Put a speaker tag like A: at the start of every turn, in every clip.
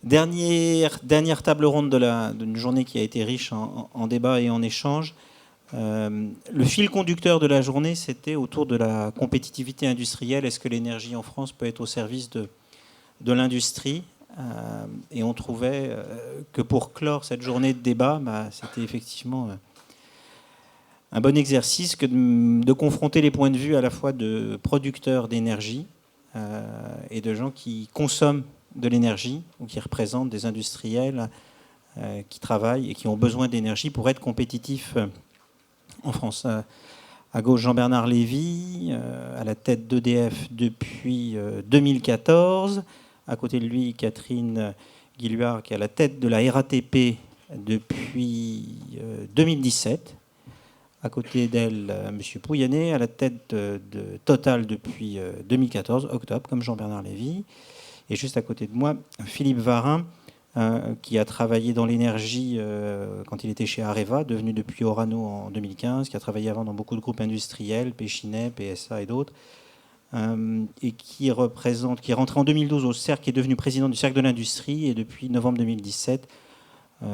A: Dernière table ronde d'une journée qui a été riche en débats et en échanges. Le fil conducteur de la journée, c'était autour de la compétitivité industrielle. Est-ce que l'énergie en France peut être au service de l'industrie ? Et on trouvait que pour clore cette journée de débat, c'était effectivement un bon exercice que de confronter les points de vue à la fois de producteurs d'énergie et de gens qui consomment de l'énergie ou qui représentent des industriels qui travaillent et qui ont besoin d'énergie pour être compétitifs en France. À gauche, Jean-Bernard Lévy, à la tête d'EDF depuis 2014. À côté de lui, Catherine Guilluard, qui est à la tête de la RATP depuis 2017. À côté d'elle, M. Pouyanné, à la tête de Total depuis 2014, octobre, comme Jean-Bernard Lévy. Et juste à côté de moi, Philippe Varin, qui a travaillé dans l'énergie quand il était chez Areva, devenu depuis Orano en 2015, qui a travaillé avant dans beaucoup de groupes industriels, Péchinet, PSA et d'autres, et qui est rentré en 2012 au Cercle, qui est devenu président du Cercle de l'Industrie, et depuis novembre 2017,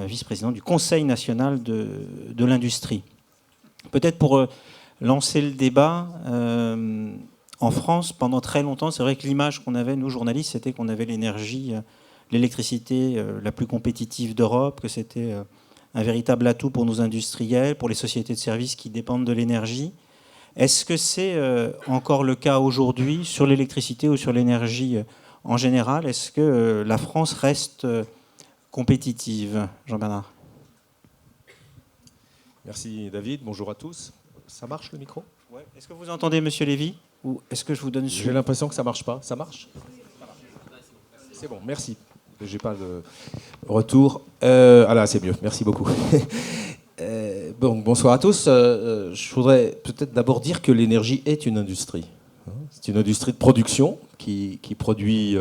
A: vice-président du Conseil national de l'Industrie. Peut-être pour lancer le débat, en France, pendant très longtemps, c'est vrai que l'image qu'on avait, nous journalistes, c'était qu'on avait l'énergie, l'électricité la plus compétitive d'Europe, que c'était un véritable atout pour nos industriels, pour les sociétés de services qui dépendent de l'énergie. Est-ce que c'est encore le cas aujourd'hui sur l'électricité ou sur l'énergie en général? Est-ce que la France reste compétitive, Jean-Bernard?
B: Merci David, bonjour à tous. Ça marche le micro?
A: Ouais. Est-ce que vous entendez Monsieur Lévy? Ou est-ce que je vous donne...
B: J'ai l'impression que ça ne marche pas. Ça marche? C'est bon, merci. J'ai pas de retour. Ah là, c'est mieux, merci beaucoup. Bonsoir à tous. Je voudrais peut-être d'abord dire que l'énergie est une industrie. C'est une industrie de production qui produit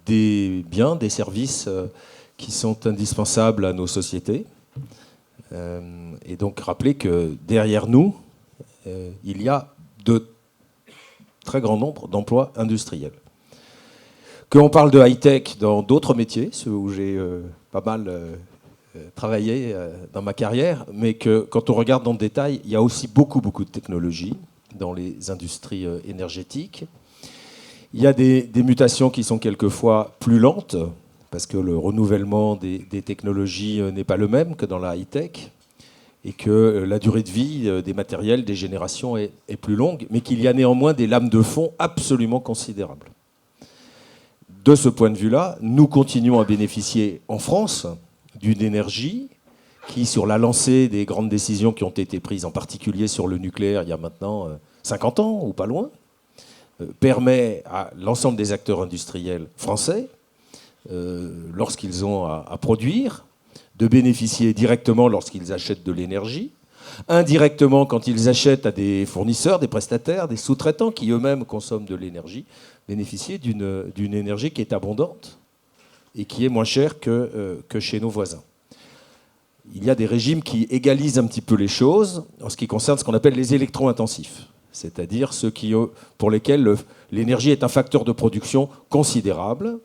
B: des biens, des services qui sont indispensables à nos sociétés. Et donc rappeler que derrière nous, il y a de très grand nombre d'emplois industriels. Qu'on parle de high-tech dans d'autres métiers, ceux où j'ai pas mal travaillé dans ma carrière, mais que quand on regarde dans le détail, il y a aussi beaucoup de technologies dans les industries énergétiques. Il y a des mutations qui sont quelquefois plus lentes, parce que le renouvellement des technologies n'est pas le même que dans la high-tech, et que la durée de vie des matériels, des générations est plus longue, mais qu'il y a néanmoins des lames de fond absolument considérables. De ce point de vue-là, nous continuons à bénéficier en France d'une énergie qui, sur la lancée des grandes décisions qui ont été prises, en particulier sur le nucléaire il y a maintenant 50 ans ou pas loin, permet à l'ensemble des acteurs industriels français, lorsqu'ils ont à produire, de bénéficier directement lorsqu'ils achètent de l'énergie, indirectement quand ils achètent à des fournisseurs, des prestataires, des sous-traitants qui eux-mêmes consomment de l'énergie, bénéficier d'une énergie qui est abondante et qui est moins chère que chez nos voisins. Il y a des régimes qui égalisent un petit peu les choses en ce qui concerne ce qu'on appelle les électro-intensifs, c'est-à-dire ceux pour lesquels l'énergie est un facteur de production considérable.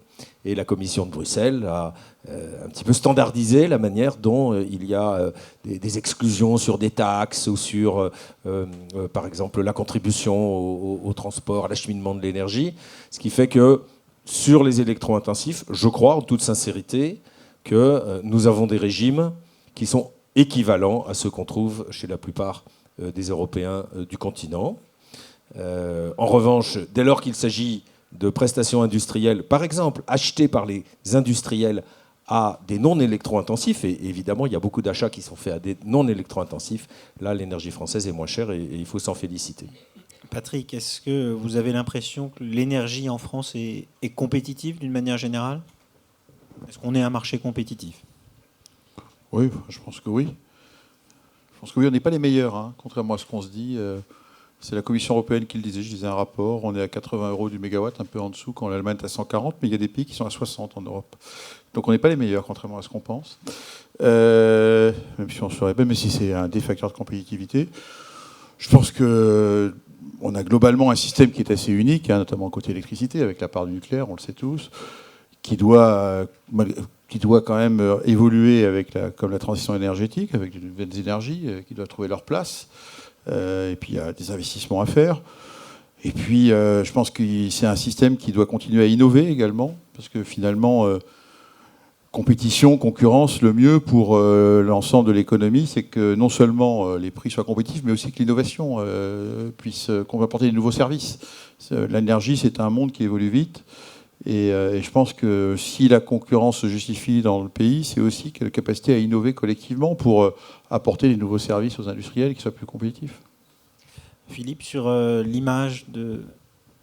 B: Et la Commission de Bruxelles a un petit peu standardisé la manière dont il y a des exclusions sur des taxes ou sur, par exemple, la contribution au transport, à l'acheminement de l'énergie. Ce qui fait que sur les électro-intensifs, je crois en toute sincérité que nous avons des régimes qui sont équivalents à ceux qu'on trouve chez la plupart des Européens du continent. En revanche, dès lors qu'il s'agit de prestations industrielles, par exemple, achetées par les industriels à des non-électro-intensifs, et évidemment, il y a beaucoup d'achats qui sont faits à des non-électro-intensifs, là, l'énergie française est moins chère et il faut s'en féliciter.
A: Patrick, est-ce que vous avez l'impression que l'énergie en France est compétitive d'une manière générale? Est-ce qu'on est un marché compétitif?
C: Oui, je pense que oui. Je pense que oui, on n'est pas les meilleurs, hein, contrairement à ce qu'on se dit. C'est la Commission européenne qui le disait, je lisais un rapport, on est à 80 € du mégawatt, un peu en dessous, quand l'Allemagne est à 140, mais il y a des pays qui sont à 60 en Europe. Donc on n'est pas les meilleurs, contrairement à ce qu'on pense. Même si on se ferait bien, mais si c'est un des facteurs de compétitivité. Je pense qu'on a globalement un système qui est assez unique, hein, notamment côté électricité, avec la part du nucléaire, on le sait tous, qui doit, qui doit quand même évoluer comme la transition énergétique, avec de nouvelles énergies qui doivent trouver leur place. Et puis il y a des investissements à faire. Et puis je pense que c'est un système qui doit continuer à innover également, parce que finalement, compétition, concurrence, le mieux pour l'ensemble de l'économie, c'est que non seulement les prix soient compétitifs, mais aussi que l'innovation puisse apporter des nouveaux services. L'énergie, c'est un monde qui évolue vite. Et je pense que si la concurrence se justifie dans le pays, c'est aussi la capacité à innover collectivement pour apporter des nouveaux services aux industriels qui soient plus compétitifs.
A: Philippe, sur l'image de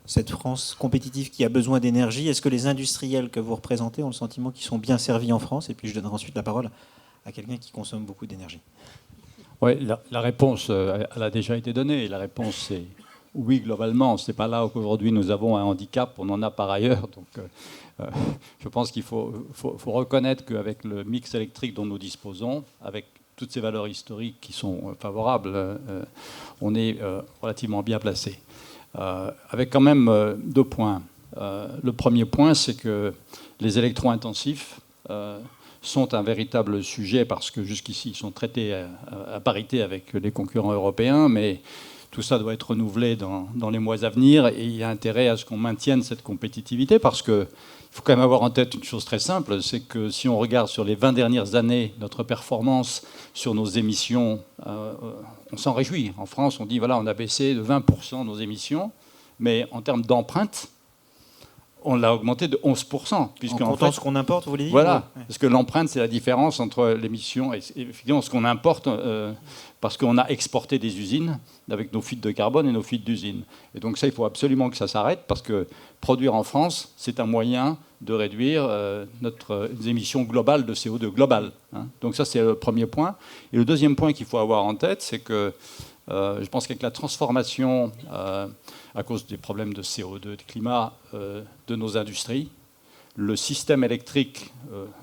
A: cette France compétitive qui a besoin d'énergie, est-ce que les industriels que vous représentez ont le sentiment qu'ils sont bien servis en France? Et puis je donnerai ensuite la parole à quelqu'un qui consomme beaucoup d'énergie.
D: Oui, la réponse, elle a déjà été donnée. La réponse, c'est oui, globalement. Ce n'est pas là qu'aujourd'hui nous avons un handicap, on en a par ailleurs. Donc, je pense qu'il faut reconnaître qu'avec le mix électrique dont nous disposons, avec toutes ces valeurs historiques qui sont favorables, on est relativement bien placé. Avec quand même 2 points. Le premier point, c'est que les électro-intensifs sont un véritable sujet parce que jusqu'ici, ils sont traités à parité avec les concurrents européens, mais tout ça doit être renouvelé dans les mois à venir et il y a intérêt à ce qu'on maintienne cette compétitivité parce qu'il faut quand même avoir en tête une chose très simple, c'est que si on regarde sur les 20 dernières années notre performance sur nos émissions, on s'en réjouit. En France, on dit voilà, on a baissé de 20% nos émissions, mais en termes d'empreinte, on l'a augmenté de 11%.
A: En comptant ce qu'on importe, vous voulez dire?
D: Voilà, ouais. Parce que l'empreinte, c'est la différence entre l'émission et effectivement ce qu'on importe, parce qu'on a exporté des usines avec nos fuites de carbone et nos fuites d'usines. Et donc ça, il faut absolument que ça s'arrête, parce que produire en France, c'est un moyen de réduire notre émission globale de CO2 globale. Hein. Donc ça, c'est le premier point. Et le deuxième point qu'il faut avoir en tête, c'est que je pense qu'avec la transformation, à cause des problèmes de CO2, de climat de nos industries, le système électrique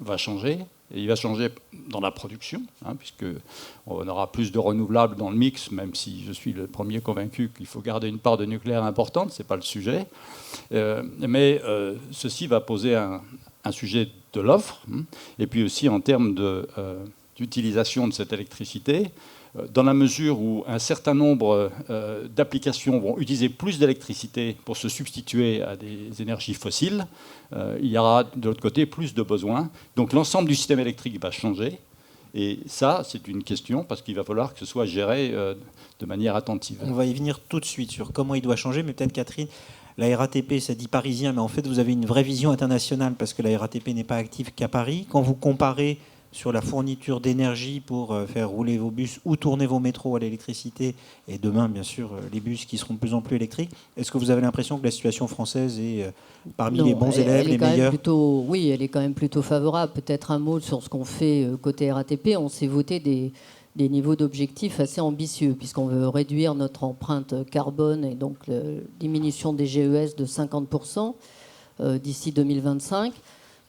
D: va changer. Et il va changer dans la production, hein, puisqu'on aura plus de renouvelables dans le mix, même si je suis le premier convaincu qu'il faut garder une part de nucléaire importante, ce n'est pas le sujet. Mais ceci va poser un sujet de l'offre, hein, et puis aussi en termes d'utilisation de cette électricité. Dans la mesure où un certain nombre d'applications vont utiliser plus d'électricité pour se substituer à des énergies fossiles, il y aura de l'autre côté plus de besoins. Donc l'ensemble du système électrique va changer. Et ça, c'est une question parce qu'il va falloir que ce soit géré de manière attentive.
A: On va y venir tout de suite sur comment il doit changer, mais peut-être Catherine, la RATP, ça dit parisien, mais en fait vous avez une vraie vision internationale parce que la RATP n'est pas active qu'à Paris. Quand vous comparez sur la fourniture d'énergie pour faire rouler vos bus ou tourner vos métros à l'électricité, et demain, bien sûr, les bus qui seront de plus en plus électriques. Est-ce que vous avez l'impression que la situation française est parmi les bons élèves, les meilleurs?
E: Oui, elle est quand même plutôt favorable. Peut-être un mot sur ce qu'on fait côté RATP. On s'est voté des niveaux d'objectifs assez ambitieux, puisqu'on veut réduire notre empreinte carbone et donc la diminution des GES de 50% d'ici 2025.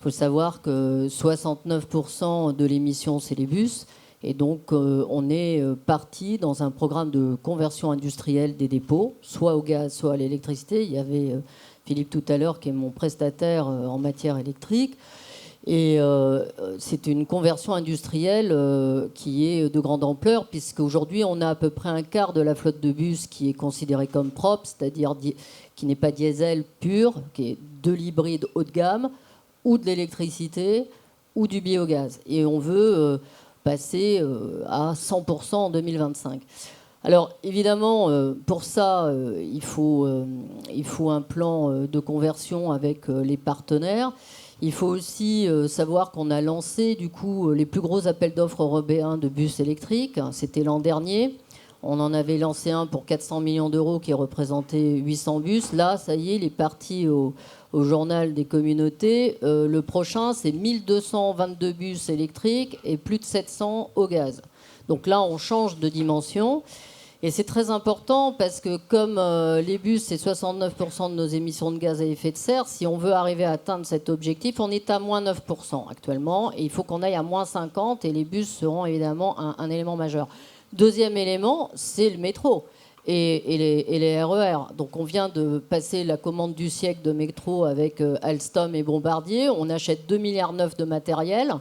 E: Il faut savoir que 69% de l'émission, c'est les bus. Et donc, on est parti dans un programme de conversion industrielle des dépôts, soit au gaz, soit à l'électricité. Il y avait Philippe tout à l'heure, qui est mon prestataire en matière électrique. Et c'est une conversion industrielle qui est de grande ampleur, puisqu'aujourd'hui, on a à peu près un quart de la flotte de bus qui est considérée comme propre, c'est-à-dire qui n'est pas diesel pur, qui est de l'hybride haut de gamme, ou de l'électricité, ou du biogaz. Et on veut passer à 100% en 2025. Alors, évidemment, pour ça, il faut un plan de conversion avec les partenaires. Il faut aussi savoir qu'on a lancé, du coup, les plus gros appels d'offres européens de bus électriques. C'était l'an dernier. On en avait lancé un pour 400 millions d'euros qui représentait 800 bus. Là, ça y est, il est parti au journal des communautés. Le prochain, c'est 1222 bus électriques et plus de 700 au gaz. Donc là, on change de dimension. Et c'est très important parce que comme les bus, c'est 69% de nos émissions de gaz à effet de serre, si on veut arriver à atteindre cet objectif, on est à moins 9% actuellement. Et il faut qu'on aille à moins 50% et les bus seront évidemment un élément majeur. Deuxième élément, c'est le métro. et les RER. Donc on vient de passer la commande du siècle de métro avec Alstom et Bombardier. On achète 2,9 milliards de matériel.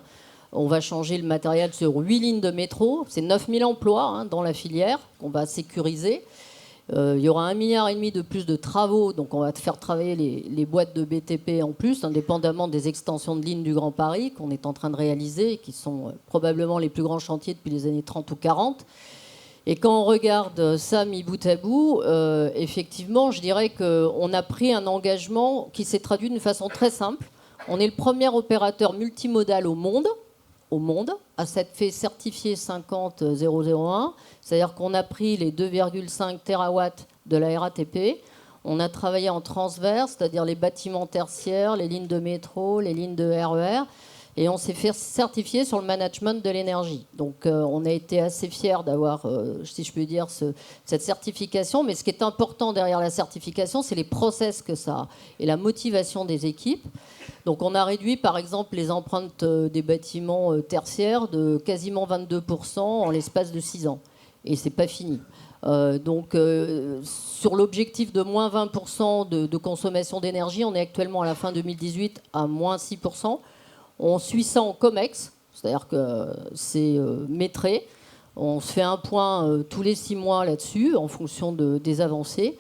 E: On va changer le matériel sur 8 lignes de métro. C'est 9 000 emplois dans la filière qu'on va sécuriser. Il y aura 1,5 milliard de plus de travaux. Donc on va faire travailler les boîtes de BTP en plus, indépendamment des extensions de lignes du Grand Paris qu'on est en train de réaliser, qui sont probablement les plus grands chantiers depuis les années 30 ou 40. Et quand on regarde ça mis bout à bout, effectivement, je dirais qu'on a pris un engagement qui s'est traduit d'une façon très simple. On est le premier opérateur multimodal au monde, à s'être fait certifier 50001. C'est-à-dire qu'on a pris les 2,5 terawatts de la RATP. On a travaillé en transverse, c'est-à-dire les bâtiments tertiaires, les lignes de métro, les lignes de RER. Et on s'est fait certifier sur le management de l'énergie. Donc on a été assez fiers d'avoir, si je peux dire, cette certification. Mais ce qui est important derrière la certification, c'est les process que ça a et la motivation des équipes. Donc on a réduit par exemple les empreintes des bâtiments tertiaires de quasiment 22% en l'espace de 6 ans. Et c'est pas fini. Sur l'objectif de moins 20% de consommation d'énergie, on est actuellement à la fin 2018 à moins 6%. On suit ça en COMEX, c'est-à-dire que c'est métré. On se fait un point tous les 6 mois là-dessus, en fonction des avancées.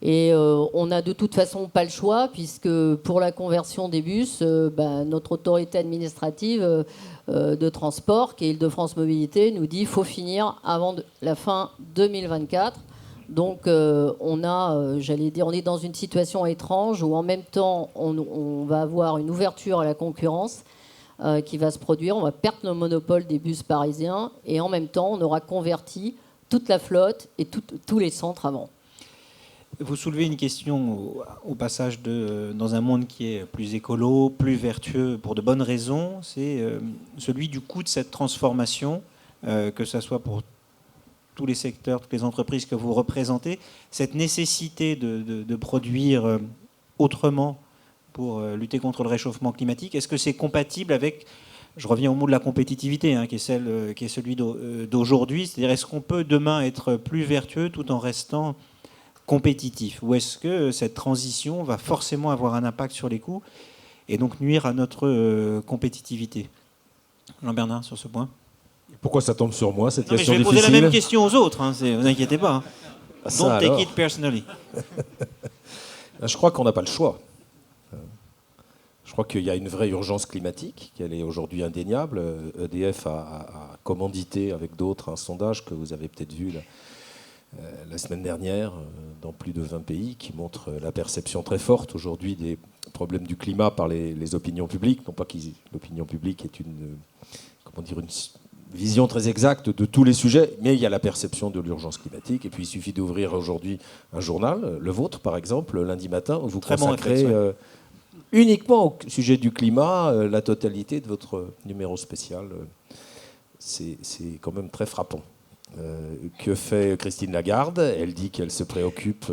E: Et on n'a de toute façon pas le choix, puisque pour la conversion des bus, notre autorité administrative de transport, qui est Île-de-France Mobilité, nous dit qu'il faut finir avant la fin 2024. Donc on est dans une situation étrange où en même temps on va avoir une ouverture à la concurrence qui va se produire, on va perdre le monopole des bus parisiens et en même temps on aura converti toute la flotte et tous les centres avant.
A: Vous soulevez une question au passage dans un monde qui est plus écolo, plus vertueux pour de bonnes raisons, c'est celui du coût de cette transformation, que ce soit pour tous les secteurs, toutes les entreprises que vous représentez, cette nécessité de produire autrement pour lutter contre le réchauffement climatique. Est-ce que c'est compatible avec, je reviens au mot de la compétitivité, qui est celui d'aujourd'hui, c'est-à-dire est-ce qu'on peut demain être plus vertueux tout en restant compétitif, ou est-ce que cette transition va forcément avoir un impact sur les coûts et donc nuire à notre compétitivité? Jean-Bernard, sur ce point.
B: Pourquoi ça tombe sur moi, cette question difficile?
A: Je vais poser la même question aux autres, vous inquiétez pas. Don't take it personally.
B: Je crois qu'on n'a pas le choix. Je crois qu'il y a une vraie urgence climatique, qu'elle est aujourd'hui indéniable. EDF a commandité avec d'autres un sondage que vous avez peut-être vu la semaine dernière dans plus de 20 pays qui montre la perception très forte aujourd'hui des problèmes du climat par les opinions publiques. Non pas que l'opinion publique est une vision très exacte de tous les sujets, mais il y a la perception de l'urgence climatique. Et puis il suffit d'ouvrir aujourd'hui un journal, le vôtre par exemple, lundi matin, où vous consacrez uniquement au sujet du climat la totalité de votre numéro spécial. C'est quand même très frappant. Que fait Christine Lagarde? Elle dit qu'elle se préoccupe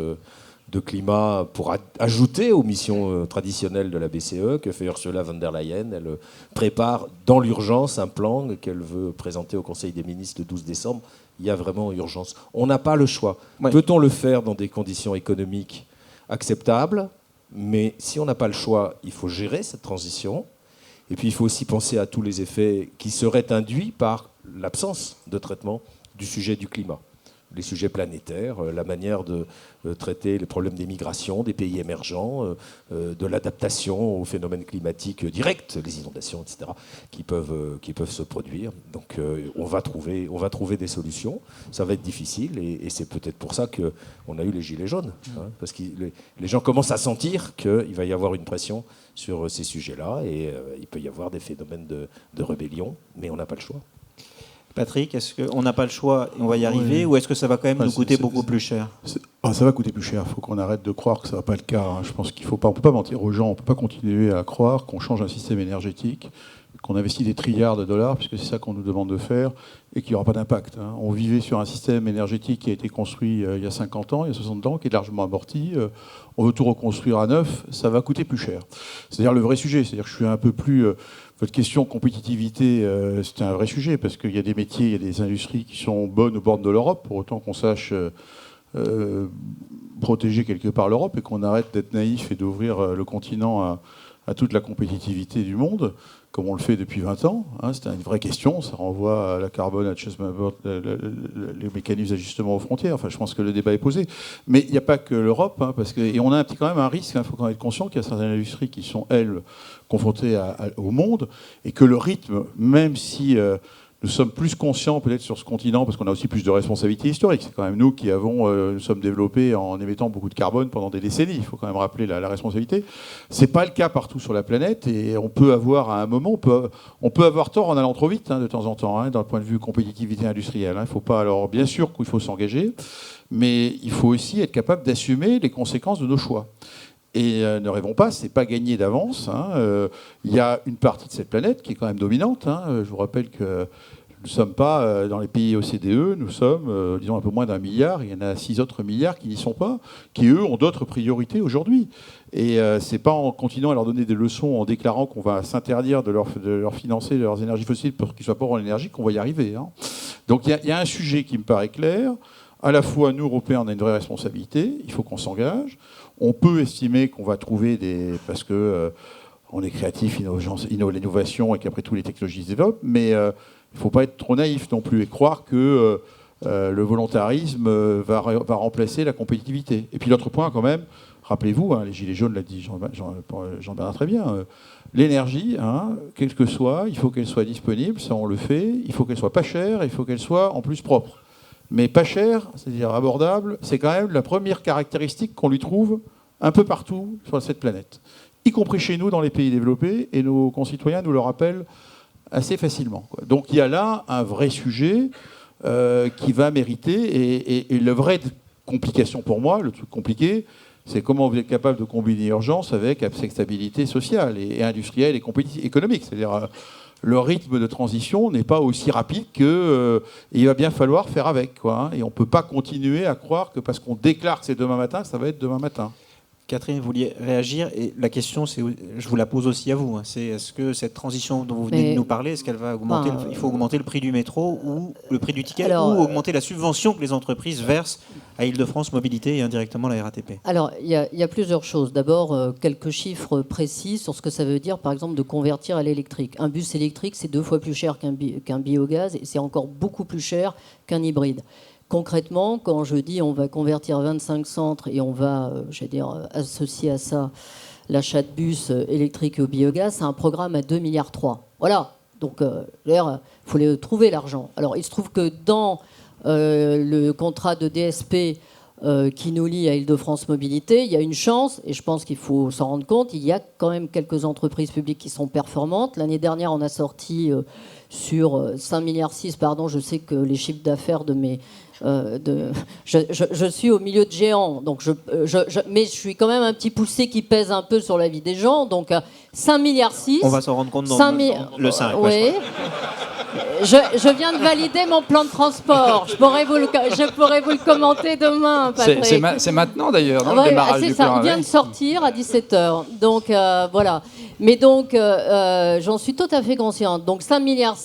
B: de climat pour ajouter aux missions traditionnelles de la BCE. Que fait Ursula von der Leyen? Elle prépare dans l'urgence un plan qu'elle veut présenter au Conseil des ministres le 12 décembre. Il y a vraiment urgence. On n'a pas le choix. Ouais. Peut-on le faire dans des conditions économiques acceptables? Mais si on n'a pas le choix, il faut gérer cette transition. Et puis il faut aussi penser à tous les effets qui seraient induits par l'absence de traitement du sujet du climat, les sujets planétaires, la manière de traiter les problèmes des migrations, des pays émergents, de l'adaptation aux phénomènes climatiques directs, les inondations, etc., qui peuvent se produire. Donc on va trouver des solutions. Ça va être difficile et c'est peut-être pour ça qu'on a eu les gilets jaunes, parce que les gens commencent à sentir qu'il va y avoir une pression sur ces sujets-là et il peut y avoir des phénomènes de rébellion, mais on n'a pas le choix.
A: Patrick, est-ce qu'on n'a pas le choix et on va y arriver, ou est-ce que ça va quand même nous coûter beaucoup plus cher?
C: Ça va coûter plus cher. Il faut qu'on arrête de croire que ça ne va pas le cas. Je pense qu'on ne peut pas mentir aux gens. On ne peut pas continuer à croire qu'on change un système énergétique, qu'on investit des trilliards de dollars, puisque c'est ça qu'on nous demande de faire, et qu'il n'y aura pas d'impact. On vivait sur un système énergétique qui a été construit il y a 50 ans, il y a 60 ans, qui est largement amorti. On veut tout reconstruire à neuf. Ça va coûter plus cher. C'est-à-dire le vrai sujet. C'est-à-dire que je suis un peu plus... Votre question compétitivité, c'est un vrai sujet, parce qu'il y a des métiers, il y a des industries qui sont bonnes aux bornes de l'Europe, pour autant qu'on sache protéger quelque part l'Europe et qu'on arrête d'être naïf et d'ouvrir le continent à toute la compétitivité du monde, comme on le fait depuis 20 ans. C'est une vraie question. Ça renvoie à la carbone, à les mécanismes d'ajustement aux frontières. Enfin, je pense que le débat est posé. Mais il n'y a pas que l'Europe, et on a quand même un risque. Il faut quand même être conscient qu'il y a certaines industries qui sont, elles, confrontées au monde, et que le rythme, même si nous sommes plus conscients peut-être sur ce continent, parce qu'on a aussi plus de responsabilités historiques. C'est quand même nous qui nous sommes développés en émettant beaucoup de carbone pendant des décennies. Il faut quand même rappeler la responsabilité. C'est pas le cas partout sur la planète, et on peut avoir à un moment, on peut avoir tort en allant trop vite de temps en temps, d'un point de vue compétitivité industrielle. Il faut pas, alors bien sûr qu'il faut s'engager, mais il faut aussi être capable d'assumer les conséquences de nos choix. Et ne rêvons pas, c'est pas gagné d'avance. Il y a une partie de cette planète qui est quand même dominante. Je vous rappelle que nous ne sommes pas dans les pays OCDE, nous sommes, disons, un peu moins d'1 milliard. Il y en a 6 autres milliards qui n'y sont pas, qui, eux, ont d'autres priorités aujourd'hui. Et c'est pas en continuant à leur donner des leçons, en déclarant qu'on va s'interdire de leur financer leurs énergies fossiles pour qu'ils soient pauvres en énergie, qu'on va y arriver. Donc il y a un sujet qui me paraît clair. À la fois, nous, Européens, on a une vraie responsabilité. Il faut qu'on s'engage. On peut estimer qu'on va trouver parce que on est créatif, l'innovation, et qu'après tout, les technologies se développent. Mais il ne faut pas être trop naïf non plus et croire que le volontarisme va remplacer la compétitivité. Et puis l'autre point, quand même, rappelez-vous, les Gilets jaunes, l'a dit Jean-Bernard très bien, l'énergie, quelle que soit, il faut qu'elle soit disponible, ça on le fait, il faut qu'elle soit pas chère, il faut qu'elle soit en plus propre. Mais pas cher, c'est-à-dire abordable, c'est quand même la première caractéristique qu'on lui trouve un peu partout sur cette planète, y compris chez nous dans les pays développés, et nos concitoyens nous le rappellent assez facilement. Donc il y a là un vrai sujet qui va mériter, et la vraie complication pour moi, le truc compliqué, c'est comment vous êtes capable de combiner urgence avec acceptabilité sociale et industrielle et économique. C'est-à-dire le rythme de transition n'est pas aussi rapide que il va bien falloir faire avec, et on ne peut pas continuer à croire que parce qu'on déclare que c'est demain matin, ça va être demain matin.
A: Catherine, vous vouliez réagir, et la question, je vous la pose aussi à vous. C'est est-ce que cette transition dont vous venez de nous parler, est-ce qu'elle va augmenter il faut augmenter le prix du métro ou le prix du ticket, ou augmenter la subvention que les entreprises versent à Île-de-France Mobilité et indirectement à la RATP? Alors,
E: il y a plusieurs choses. D'abord, quelques chiffres précis sur ce que ça veut dire, par exemple, de convertir à l'électrique. Un bus électrique, c'est 2 fois plus cher qu'un biogaz, et c'est encore beaucoup plus cher qu'un hybride. Concrètement, quand je dis on va convertir 25 centres et on va, associer à ça l'achat de bus électriques au biogaz, c'est un programme à 2,3 milliards. Voilà. Donc, il faut trouver l'argent. Alors, il se trouve que dans le contrat de DSP qui nous lie à Île-de-France Mobilité, il y a une chance, et je pense qu'il faut s'en rendre compte, il y a quand même quelques entreprises publiques qui sont performantes. L'année dernière, on a sorti sur 5,6 milliards, je sais que les chiffres d'affaires de mes... je suis au milieu de géants, donc mais je suis quand même un petit poussé qui pèse un peu sur la vie des gens. Donc 5,6 milliards. On
A: va s'en rendre compte dans le 5.
E: Oui. Je viens de valider mon plan de transport. Je pourrais vous le commenter demain, Patrick.
D: C'est maintenant d'ailleurs, le démarrage du plan.
E: Il vient de sortir à 17h. Donc voilà. Mais donc, j'en suis tout à fait consciente. Donc 5,6 milliards,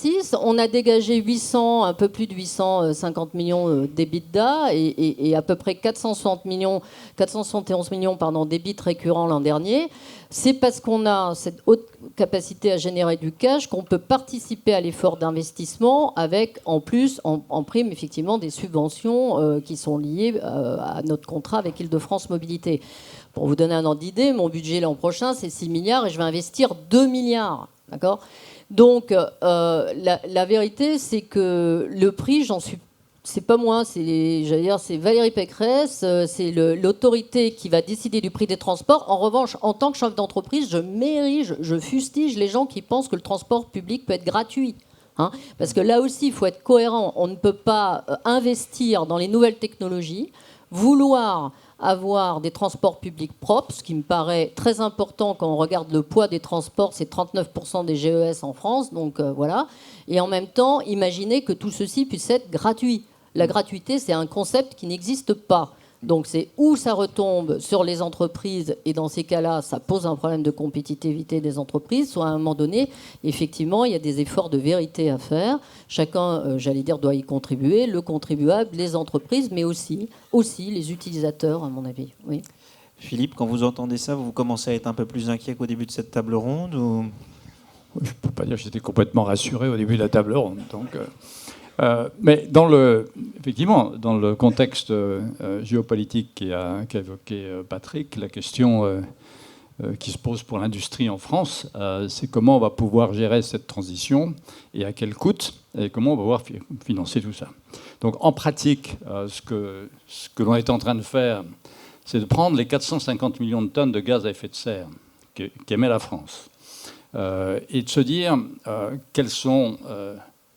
E: on a dégagé un peu plus de 850 millions d'EBITDA et à peu près 471 millions d'EBIT récurrents l'an dernier. C'est parce qu'on a cette haute capacité à générer du cash qu'on peut participer à l'effort d'investissement avec, en plus, en prime, effectivement, des subventions qui sont liées à notre contrat avec Île-de-France Mobilité. Pour vous donner un ordre d'idée, mon budget l'an prochain, c'est 6 milliards et je vais investir 2 milliards. D'accord ? Donc, la vérité, c'est que le prix, c'est pas moi, c'est Valérie Pécresse, c'est l'autorité qui va décider du prix des transports. En revanche, en tant que chef d'entreprise, je fustige les gens qui pensent que le transport public peut être gratuit. Parce que là aussi, il faut être cohérent. On ne peut pas investir dans les nouvelles technologies, vouloir avoir des transports publics propres, ce qui me paraît très important quand on regarde le poids des transports, c'est 39% des GES en France, donc voilà. Et en même temps, imaginer que tout ceci puisse être gratuit. La gratuité, c'est un concept qui n'existe pas. Donc c'est où ça retombe sur les entreprises, et dans ces cas-là, ça pose un problème de compétitivité des entreprises, soit à un moment donné, effectivement, il y a des efforts de vérité à faire. Chacun, j'allais dire, doit y contribuer, le contribuable, les entreprises, mais aussi les utilisateurs, à mon avis. Oui.
A: Philippe, quand vous entendez ça, vous commencez à être un peu plus inquiet qu'au début de cette table ronde ou...
D: Je ne peux pas dire que j'étais complètement rassuré au début de la table ronde. Donc, mais effectivement, dans le contexte géopolitique qu'a évoqué Patrick, la question qui se pose pour l'industrie en France, c'est comment on va pouvoir gérer cette transition et à quel coût et comment on va pouvoir financer tout ça. Donc en pratique, ce que l'on est en train de faire, c'est de prendre les 450 millions de tonnes de gaz à effet de serre qu'émet la France et de se dire quels sont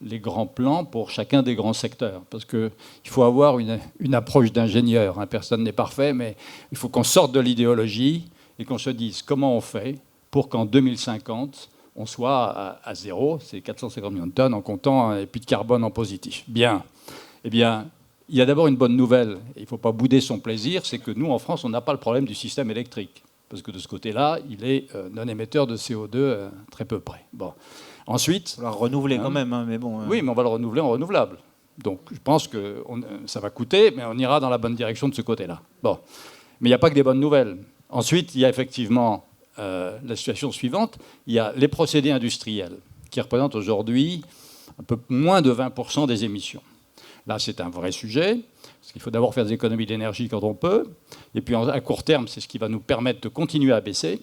D: les grands plans pour chacun des grands secteurs. Parce qu'il faut avoir une approche d'ingénieur. Personne n'est parfait, mais il faut qu'on sorte de l'idéologie et qu'on se dise comment on fait pour qu'en 2050, on soit à zéro, c'est 450 millions de tonnes en comptant et puis de carbone en positif. Bien. Eh bien, il y a d'abord une bonne nouvelle, et il ne faut pas bouder son plaisir, c'est que nous, en France, on n'a pas le problème du système électrique. Parce que de ce côté-là, il est non émetteur de CO2 très peu près. Bon. Ensuite...
A: Il va renouveler quand même, hein, mais bon...
D: Oui, mais on va le renouveler en renouvelable. Donc je pense que ça va coûter, mais on ira dans la bonne direction de ce côté-là. Bon. Mais il n'y a pas que des bonnes nouvelles. Ensuite, il y a effectivement la situation suivante. Il y a les procédés industriels, qui représentent aujourd'hui un peu moins de 20% des émissions. Là, c'est un vrai sujet, parce qu'il faut d'abord faire des économies d'énergie quand on peut. Et puis, à court terme, c'est ce qui va nous permettre de continuer à baisser.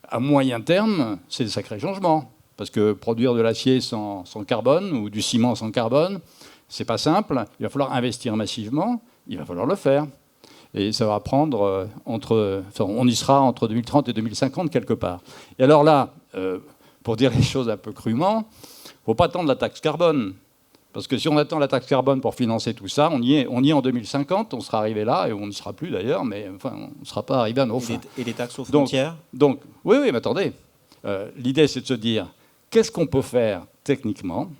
D: À moyen terme, c'est des sacrés changements. Parce que produire de l'acier sans carbone ou du ciment sans carbone, c'est pas simple. Il va falloir investir massivement. Il va falloir le faire. Et ça va prendre on y sera entre 2030 et 2050 quelque part. Et alors là, pour dire les choses un peu crûment, il ne faut pas attendre la taxe carbone. Parce que si on attend la taxe carbone pour financer tout ça, on y est en 2050, on sera arrivé là, et on n'y sera plus d'ailleurs, mais enfin, on ne sera pas arrivé à nos fins.
A: Et les taxes aux frontières ?
D: Donc, oui, mais attendez. L'idée, c'est de se dire, qu'est-ce qu'on peut faire techniquement,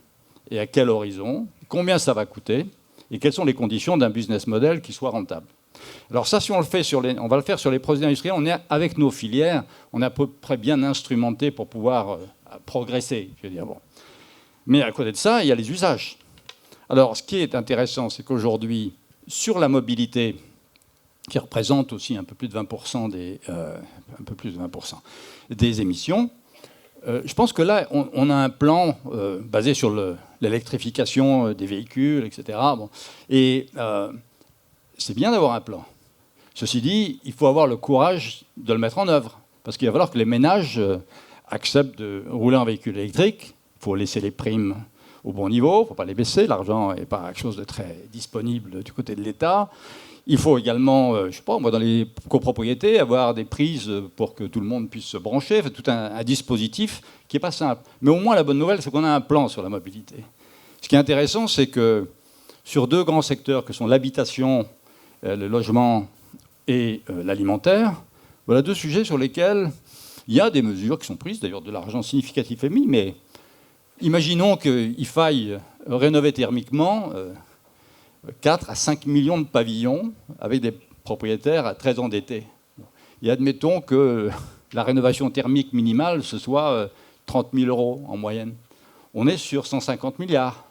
D: et à quel horizon, combien ça va coûter, et quelles sont les conditions d'un business model qui soit rentable. Alors ça, si on le fait on va le faire sur les procédés industriels, on est avec nos filières, on est à peu près bien instrumenté pour pouvoir progresser. Je veux dire, bon. Mais à côté de ça, il y a les usages. Alors, ce qui est intéressant, c'est qu'aujourd'hui, sur la mobilité, qui représente aussi un peu plus de 20% des émissions, je pense que là, on a un plan basé sur l'électrification des véhicules, etc. Bon. Et c'est bien d'avoir un plan. Ceci dit, il faut avoir le courage de le mettre en œuvre. Parce qu'il va falloir que les ménages acceptent de rouler en véhicule électrique. Il faut laisser les primes au bon niveau, il ne faut pas les baisser, l'argent n'est pas quelque chose de très disponible du côté de l'État. Il faut également, je ne sais pas, dans les copropriétés, avoir des prises pour que tout le monde puisse se brancher, tout un dispositif qui n'est pas simple. Mais au moins, la bonne nouvelle, c'est qu'on a un plan sur la mobilité. Ce qui est intéressant, c'est que sur deux grands secteurs que sont l'habitation, le logement et l'alimentaire, voilà deux sujets sur lesquels il y a des mesures qui sont prises, d'ailleurs de l'argent significatif est mis, mais imaginons qu'il faille rénover thermiquement 4 à 5 millions de pavillons avec des propriétaires très endettés. Et admettons que la rénovation thermique minimale, ce soit 30 000 € en moyenne. On est sur 150 milliards.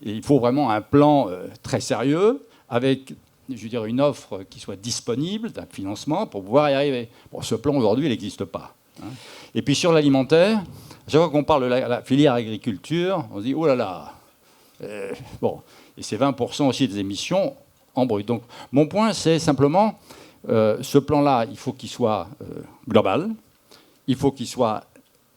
D: Et il faut vraiment un plan très sérieux avec, je veux dire, une offre qui soit disponible d'un financement pour pouvoir y arriver. Bon, ce plan, aujourd'hui, il n'existe pas. Et puis sur l'alimentaire, à chaque fois qu'on parle de la filière agriculture, on se dit, oh là là, bon, et c'est 20% aussi des émissions en brut. Donc mon point, c'est simplement, ce plan-là, il faut qu'il soit global, il faut qu'il soit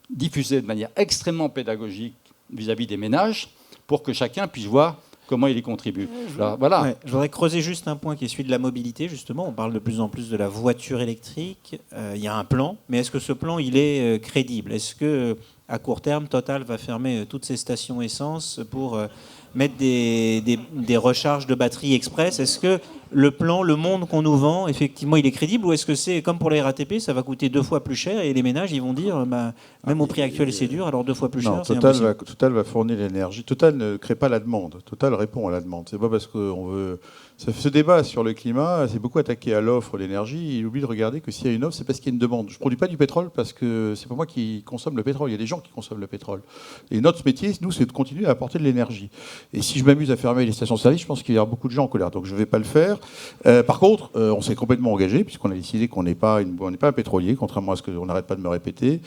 D: diffusé de manière extrêmement pédagogique vis-à-vis des ménages, pour que chacun puisse voir comment il y contribue. Alors, voilà.
A: Ouais, je voudrais creuser juste un point qui est celui de la mobilité, justement. On parle de plus en plus de la voiture électrique. Il y a un plan, mais est-ce que ce plan, il est crédible ? Est-ce que, à court terme, Total va fermer toutes ses stations essence pour mettre des recharges de batteries express ? Est-ce que le plan, le monde qu'on nous vend, effectivement, il est crédible, ou est-ce que c'est comme pour la RATP, ça va coûter 2 fois plus cher et les ménages, ils vont dire, même au prix actuel, c'est dur, alors 2 fois plus
C: Non,
A: cher, c'est impossible.
C: Total va fournir l'énergie. Total ne crée pas la demande. Total répond à la demande. C'est pas parce qu'on veut. Ce débat sur le climat, c'est beaucoup attaqué à l'offre d'énergie. Il oublie de regarder que s'il y a une offre, c'est parce qu'il y a une demande. Je ne produis pas du pétrole parce que c'est pas moi qui consomme le pétrole. Il y a des gens qui consomment le pétrole. Et notre métier, nous, c'est de continuer à apporter de l'énergie. Et si je m'amuse à fermer les stations-service, je pense qu'il y aura beaucoup de gens en colère. Donc je ne vais pas le faire. Par contre, on s'est complètement engagé puisqu'on a décidé qu'on n'est pas un pétrolier, contrairement à ce qu'on n'arrête pas de me répéter.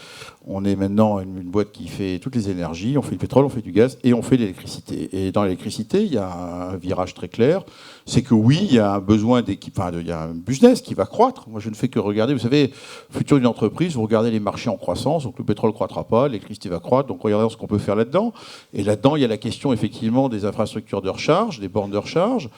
C: On est maintenant une boîte qui fait toutes les énergies. On fait du pétrole, on fait du gaz et on fait de l'électricité. Et dans l'électricité, il y a un virage très clair. C'est que oui, il y a un besoin d'équipe, il y a un business qui va croître. Moi, je ne fais que regarder. Vous savez, futur d'une entreprise, vous regardez les marchés en croissance. Donc le pétrole ne croîtra pas, l'électricité va croître. Donc regardons ce qu'on peut faire là-dedans. Et là-dedans, il y a la question effectivement des infrastructures de recharge, des bornes de recharge.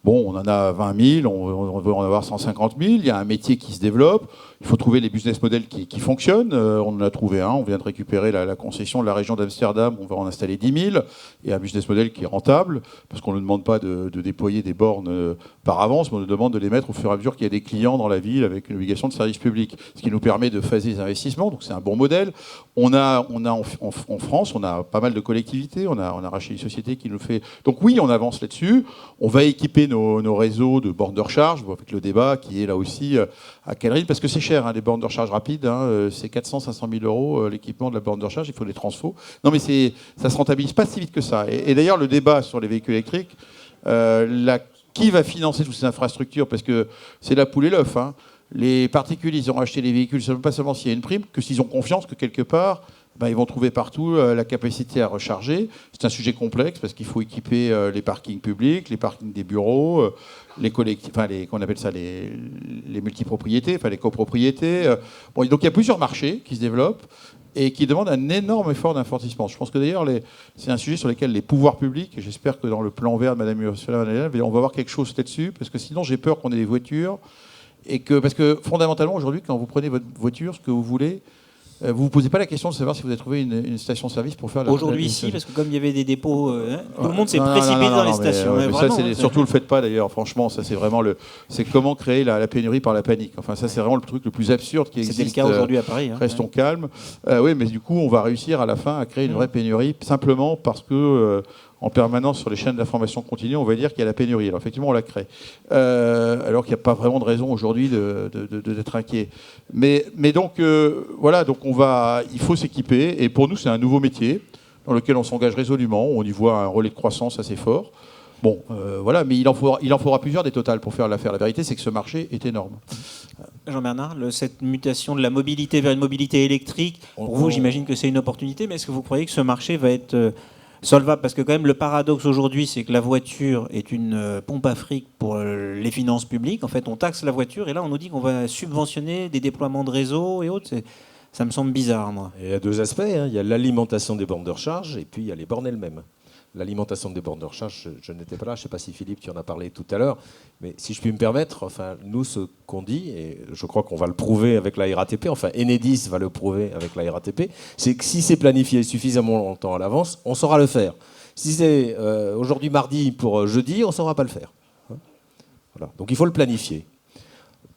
C: Bon, on en a 20 000, on veut en avoir 150 000. Il y a un métier qui se développe. Il faut trouver les business models qui fonctionnent. On en a trouvé un. On vient de récupérer la concession de la région d'Amsterdam. On va en installer 10 000. Et un business model qui est rentable, parce qu'on ne demande pas de déployer des bornes par avance, mais on nous demande de les mettre au fur et à mesure qu'il y a des clients dans la ville avec une obligation de service public. Ce qui nous permet de phaser les investissements. Donc c'est un bon modèle. On a en France, on a pas mal de collectivités. On a racheté une société qui nous fait... Donc oui, on avance là-dessus. On va équiper nos réseaux de bornes de recharge, avec le débat qui est là aussi à quel rythme, parce que c'est cher, les bornes de recharge rapides, c'est 400-500 000 euros l'équipement de la borne de recharge, il faut des transfos. Non mais ça se rentabilise pas si vite que ça. Et d'ailleurs le débat sur les véhicules électriques, qui va financer toutes ces infrastructures, parce que c'est la poule et l'œuf. Les particuliers, ils ont acheté les véhicules, pas seulement s'il y a une prime, que s'ils ont confiance que quelque part, ils vont trouver partout la capacité à recharger. C'est un sujet complexe parce qu'il faut équiper les parkings publics, les parkings des bureaux, les collectifs, qu'on appelle ça les multipropriétés, les copropriétés. Bon, donc il y a plusieurs marchés qui se développent et qui demandent un énorme effort d'investissement. Je pense que d'ailleurs, c'est un sujet sur lequel les pouvoirs publics, et j'espère que dans le plan vert de Mme Ursula von der Leyen, on va avoir quelque chose là-dessus, parce que sinon j'ai peur qu'on ait des voitures, parce que fondamentalement aujourd'hui, quand vous prenez votre voiture, ce que vous voulez, vous ne vous posez pas la question de savoir si vous avez trouvé une station-service pour faire la...
A: Aujourd'hui, si, parce que comme il y avait des dépôts, tout le monde s'est précipité dans les stations.
C: Mais ça, surtout, le faites pas d'ailleurs. Franchement, ça, c'est vraiment c'est comment créer la pénurie par la panique. Enfin, ça, c'est vraiment le truc le plus absurde qui existe.
A: C'était le cas aujourd'hui à Paris.
C: Restons calmes. Oui, mais du coup, on va réussir à la fin à créer une vraie pénurie, simplement parce que... en permanence sur les chaînes d'information continue, on va dire qu'il y a la pénurie. Alors effectivement, on la crée. Alors qu'il n'y a pas vraiment de raison aujourd'hui d'être inquiet. Mais donc, voilà, donc il faut s'équiper. Et pour nous, c'est un nouveau métier dans lequel on s'engage résolument. On y voit un relais de croissance assez fort. Bon, voilà, mais il en faudra plusieurs des totales pour faire l'affaire. La vérité, c'est que ce marché est énorme.
A: Jean-Bernard, cette mutation de la mobilité vers une mobilité électrique, pour vous, j'imagine que c'est une opportunité, mais est-ce que vous croyez que ce marché va être... solvable, parce que quand même le paradoxe aujourd'hui, c'est que la voiture est une pompe à fric pour les finances publiques. En fait, on taxe la voiture et là, on nous dit qu'on va subventionner des déploiements de réseaux et autres. Ça me semble bizarre, moi.
B: Il y a deux aspects. Il y a l'alimentation des bornes de recharge et puis il y a les bornes elles-mêmes. L'alimentation des bornes de recharge, je n'étais pas là, je ne sais pas si Philippe, tu en as parlé tout à l'heure, mais si je puis me permettre, nous, ce qu'on dit, et je crois qu'on va le prouver avec la RATP, Enedis va le prouver avec la RATP, c'est que si c'est planifié suffisamment longtemps à l'avance, on saura le faire. Si c'est aujourd'hui mardi pour jeudi, on ne saura pas le faire. Voilà. Donc il faut le planifier.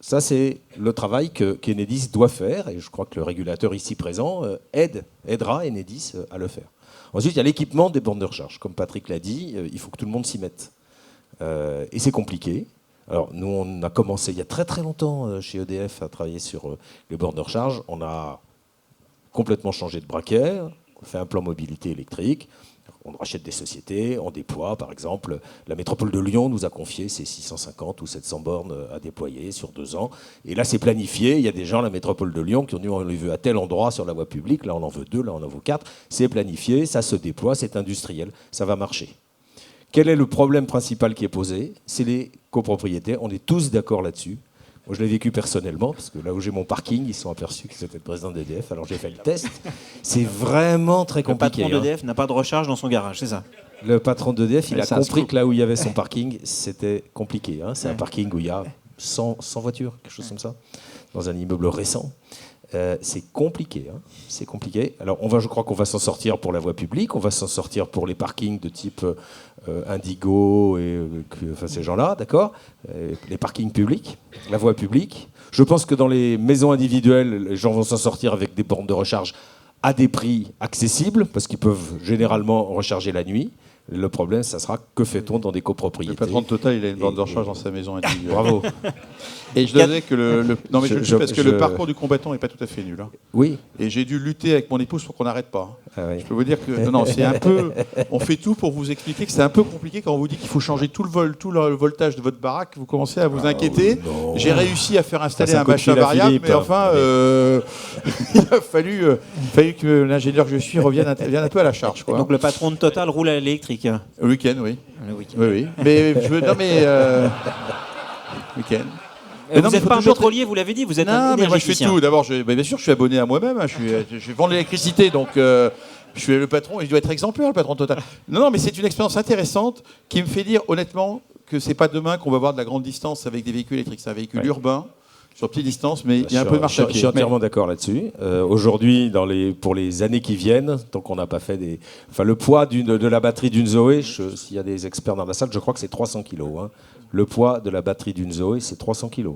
B: Ça, c'est le travail qu'Enedis doit faire, et je crois que le régulateur ici présent aidera Enedis à le faire. Ensuite, il y a l'équipement des bornes de recharge. Comme Patrick l'a dit, il faut que tout le monde s'y mette. Et c'est compliqué. Alors, nous, on a commencé il y a très très longtemps chez EDF à travailler sur les bornes de recharge. On a complètement changé de braquet, on fait un plan mobilité électrique, on rachète des sociétés, on déploie. Par exemple, la métropole de Lyon nous a confié ses 650 ou 700 bornes à déployer sur 2 ans. Et là, c'est planifié. Il y a des gens à la métropole de Lyon qui ont dit on les veut à tel endroit sur la voie publique. Là, on en veut 2, là, on en veut 4. C'est planifié, ça se déploie, c'est industriel, ça va marcher. Quel est le problème principal qui est posé? C'est les copropriétés. On est tous d'accord là-dessus. Moi, je l'ai vécu personnellement, parce que là où j'ai mon parking, ils se sont aperçus que c'était le président d'EDF, alors j'ai fait le test. C'est vraiment très compliqué.
A: Le patron d'EDF n'a pas de recharge dans son garage, c'est ça?
B: Le patron d'EDF, il a compris que là où il y avait son parking, c'était compliqué. C'est un parking où il y a 100 voitures, quelque chose comme ça, dans un immeuble récent. C'est compliqué. Hein. C'est compliqué. Alors, je crois qu'on va s'en sortir pour la voie publique, on va s'en sortir pour les parkings de type Indigo et ces gens-là, d'accord, les parkings publics, la voie publique. Je pense que dans les maisons individuelles, les gens vont s'en sortir avec des bornes de recharge à des prix accessibles, parce qu'ils peuvent généralement recharger la nuit. Le problème, ça sera que fait-on dans des copropriétés.
C: Le patron de Total, il a une borne de recharge dans sa maison individuelle.
B: Bravo.
C: Et je disais que non mais le parcours du combattant n'est pas tout à fait nul. Hein.
B: Oui.
C: Et j'ai dû lutter avec mon épouse pour qu'on n'arrête pas. Hein.
B: Ah oui.
C: Je peux vous dire que non, c'est un peu. On fait tout pour vous expliquer que c'est un peu compliqué quand on vous dit qu'il faut changer tout le voltage de votre baraque. Vous commencez à vous inquiéter. J'ai réussi à faire installer un machin variable, mais enfin, il a fallu que l'ingénieur que je suis vienne un peu à la charge. Quoi.
A: Donc le patron de Total roule à l'électrique.
C: Le week-end, oui.
A: Le week-end.
C: Oui. Mais week-end.
A: Vous n'êtes pas un pétrolier, vous l'avez dit, vous êtes un énergéticien.
C: Mais moi je fais tout. D'abord, bien sûr, je suis abonné à moi-même. Hein, je vais vendre l'électricité, donc je suis le patron et je dois être exemplaire, le patron de Total. Non, mais c'est une expérience intéressante qui me fait dire honnêtement que c'est pas demain qu'on va avoir de la grande distance avec des véhicules électriques. C'est un véhicule urbain. Sur petite distance, mais il y a un peu de marche à pied.
B: Je suis entièrement d'accord là-dessus. Aujourd'hui, pour les années qui viennent, tant qu'on n'a pas fait le poids de la batterie d'une Zoé, s'il y a des experts dans la salle, je crois que c'est 300 kg. Hein. Le poids de la batterie d'une Zoé, c'est 300 kg.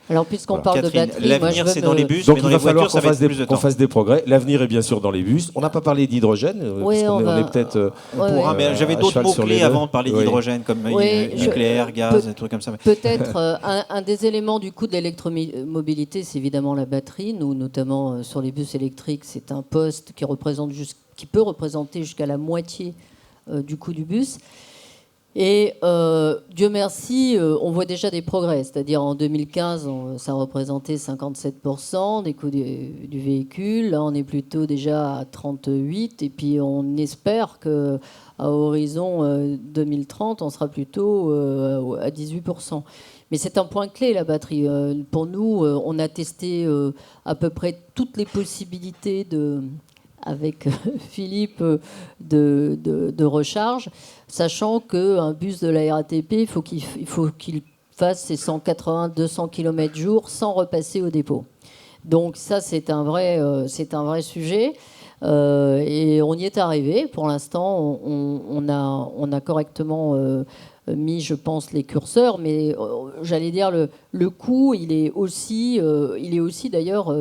E: Alors, puisqu'on parle de batterie,
A: l'avenir c'est dans les bus,
B: donc
A: mais dans
B: il va
A: les
B: falloir
A: voitures,
B: qu'on fasse des progrès. L'avenir est bien sûr dans les bus. On n'a pas parlé d'hydrogène,
E: oui,
B: parce qu'on est peut-être.
A: Mais j'avais d'autres mots-clés avant de parler d'hydrogène, comme nucléaire, gaz, des trucs comme ça.
E: Peut-être un des éléments du coût de l'électromobilité, c'est évidemment la batterie. Nous, notamment sur les bus électriques, c'est un poste qui peut représenter jusqu'à la moitié du coût du bus. Et Dieu merci, on voit déjà des progrès. C'est-à-dire en 2015, ça représentait 57% des coûts du véhicule. Là, on est plutôt déjà à 38%. Et puis, on espère qu'à horizon 2030, on sera plutôt à 18%. Mais c'est un point clé, la batterie. Pour nous, on a testé à peu près toutes les possibilités avec Philippe de recharge, sachant qu'un bus de la RATP, il faut qu'il fasse ses 180-200 km/jour sans repasser au dépôt. Donc ça, c'est un vrai sujet. Et on y est arrivé. Pour l'instant, on a correctement mis, je pense, les curseurs, mais j'allais dire le coût, il est aussi d'ailleurs,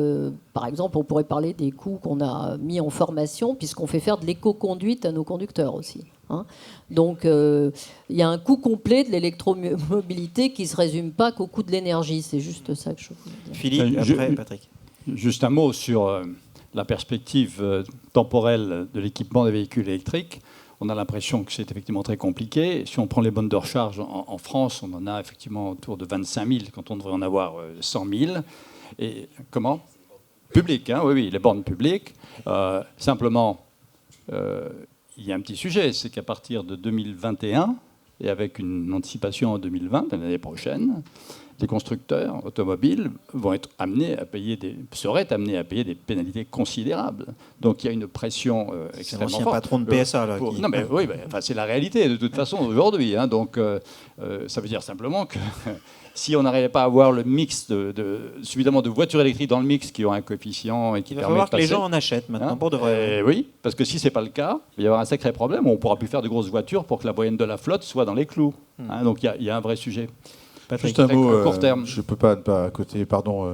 E: par exemple, on pourrait parler des coûts qu'on a mis en formation, puisqu'on fait faire de l'éco-conduite à nos conducteurs aussi. Hein. Donc, il y a un coût complet de l'électromobilité qui ne se résume pas qu'au coût de l'énergie. C'est juste ça que je voulais dire.
A: Philippe, après Patrick.
D: Juste un mot sur la perspective temporelle de l'équipement des véhicules électriques. On a l'impression que c'est effectivement très compliqué. Si on prend les bornes de recharge en France, on en a effectivement autour de 25 000, quand on devrait en avoir 100 000. Et comment ? Public, hein, oui, les bornes publiques. Simplement, il y a un petit sujet, c'est qu'à partir de 2021, et avec une anticipation en 2020, l'année prochaine, les constructeurs automobiles seraient amenés à payer des pénalités considérables. Donc il y a une pression extrêmement forte.
A: C'est l'ancien patron de PSA là.
D: Non mais oui, c'est la réalité de toute façon aujourd'hui. Hein, donc ça veut dire simplement que si on n'arrivait pas à avoir le mix suffisamment de voitures électriques dans le mix qui ont un coefficient et qui
A: il va
D: permet
A: falloir
D: de passer,
A: que les gens en achètent maintenant pour de vrai.
D: Oui, parce que si c'est pas le cas, il va y avoir un sacré problème. On ne pourra plus faire de grosses voitures pour que la moyenne de la flotte soit dans les clous. Hein, donc il y a un vrai sujet.
C: Juste un mot,
D: court terme.
C: Je ne peux pas ne pas à côté, pardon,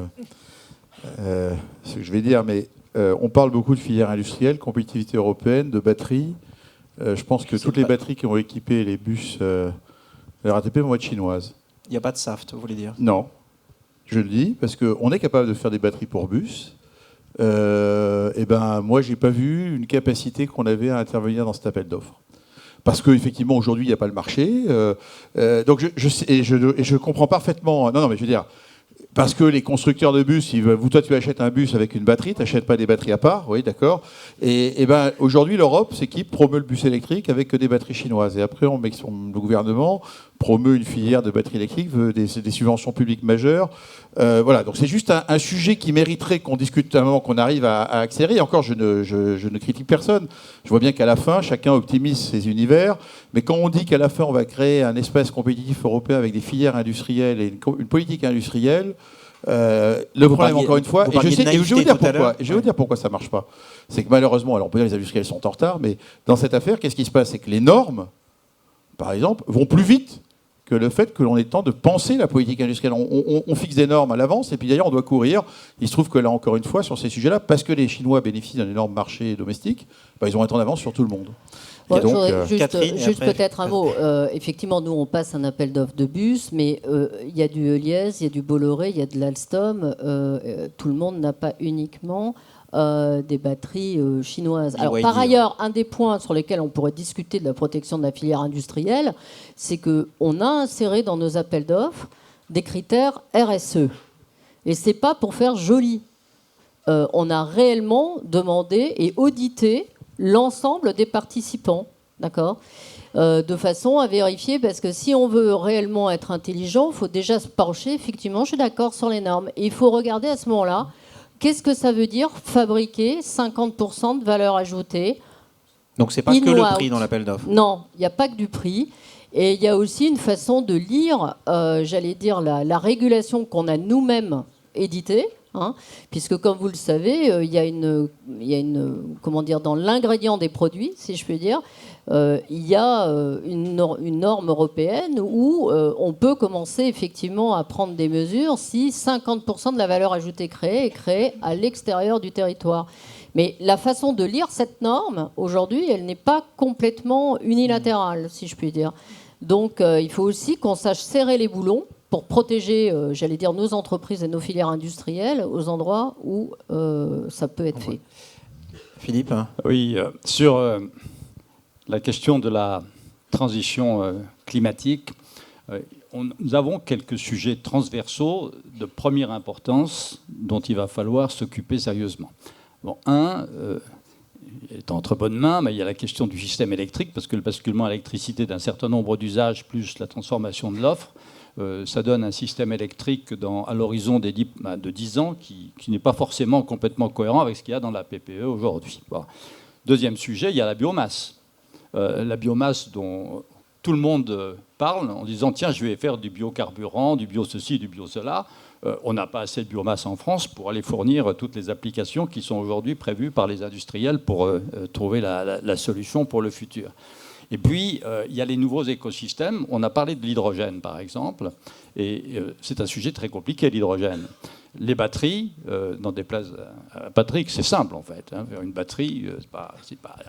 C: ce que je vais dire, mais on parle beaucoup de filière industrielle, compétitivité européenne, de batteries. Je pense que toutes les batteries qui ont équipé les bus la RATP vont être chinoises.
A: Il n'y a pas de SAFT, vous voulez dire ?
C: Non, je le dis, parce qu'on est capable de faire des batteries pour bus. Et ben, moi, je n'ai pas vu une capacité qu'on avait à intervenir dans cet appel d'offres. Parce qu'effectivement, aujourd'hui, il n'y a pas le marché. Donc, je comprends parfaitement. Non, mais je veux dire, parce que les constructeurs de bus, toi, tu achètes un bus avec une batterie, tu n'achètes pas des batteries à part, oui, d'accord. Et ben, aujourd'hui, l'Europe s'équipe, promeut le bus électrique avec que des batteries chinoises. Et après, le gouvernement promeut une filière de batteries électriques, veut des subventions publiques majeures. Voilà, donc c'est juste un sujet qui mériterait qu'on discute à un moment, qu'on arrive à accélérer. Et encore, je ne critique personne. Je vois bien qu'à la fin, chacun optimise ses univers. Mais quand on dit qu'à la fin, on va créer un espace compétitif européen avec des filières industrielles et une politique industrielle, Le problème, encore une fois,
A: vous
C: et je
A: parliez de
C: vais vous
A: naïveté
C: dire
A: tout à
C: pourquoi.
A: l'heure.
C: Et je vais vous dire pourquoi ça marche pas. C'est que malheureusement, alors on peut dire que les industriels sont en retard, mais dans cette affaire, qu'est-ce qui se passe? C'est que les normes, par exemple, vont plus vite que le fait que l'on ait le temps de penser la politique industrielle. On fixe des normes à l'avance, et puis d'ailleurs, on doit courir. Il se trouve que là, encore une fois, sur ces sujets-là, parce que les Chinois bénéficient d'un énorme marché domestique, ils ont un temps d'avance sur tout le monde.
E: Ouais,
C: Et donc,
E: je voudrais juste,
A: Catherine, et
E: juste
A: après,
E: peut-être un mot. Effectivement, nous, on passe un appel d'offres de bus, mais il y a du Heuliez, il y a du Bolloré, il y a de l'Alstom. Tout le monde n'a pas uniquement des batteries chinoises. Alors, par ailleurs, un des points sur lesquels on pourrait discuter de la protection de la filière industrielle, c'est qu'on a inséré dans nos appels d'offres des critères RSE. Et ce n'est pas pour faire joli. On a réellement demandé et audité l'ensemble des participants, d'accord, de façon à vérifier, parce que si on veut réellement être intelligent, il faut déjà se pencher, effectivement, je suis d'accord, sur les normes. Et il faut regarder à ce moment-là, qu'est-ce que ça veut dire fabriquer 50% de valeur ajoutée.
A: Donc c'est pas que le prix dans l'appel d'offres.
E: Non, il n'y a pas que du prix. Et il y a aussi une façon de lire, j'allais dire, la régulation qu'on a nous-mêmes éditée. Puisque, comme vous le savez, il y a une comment dire, dans l'ingrédient des produits, si je puis dire, il y a une norme européenne où on peut commencer effectivement à prendre des mesures si 50% de la valeur ajoutée créée est créée à l'extérieur du territoire. Mais la façon de lire cette norme, aujourd'hui, elle n'est pas complètement unilatérale, si je puis dire. Donc, il faut aussi qu'on sache serrer les boulons pour protéger, j'allais dire, nos entreprises et nos filières industrielles aux endroits où ça peut être fait.
A: Philippe?
D: Oui, sur la question de la transition climatique, nous avons quelques sujets transversaux de première importance dont il va falloir s'occuper sérieusement. Bon, il est entre bonnes mains, mais il y a la question du système électrique, parce que le basculement à l'électricité d'un certain nombre d'usages, plus la transformation de l'offre, ça donne un système électrique à l'horizon de 10 ans qui n'est pas forcément complètement cohérent avec ce qu'il y a dans la PPE aujourd'hui. Bon. Deuxième sujet, il y a la biomasse. La biomasse dont tout le monde parle en disant « tiens, je vais faire du biocarburant, du bio-ceci, du bio-cela ». On n'a pas assez de biomasse en France pour aller fournir toutes les applications qui sont aujourd'hui prévues par les industriels pour trouver la solution pour le futur. Et puis, il y a les nouveaux écosystèmes. On a parlé de l'hydrogène, par exemple. Et c'est un sujet très compliqué, l'hydrogène. Les batteries, dans des places à Patrick, c'est simple, en fait. Faire une batterie, c'est pas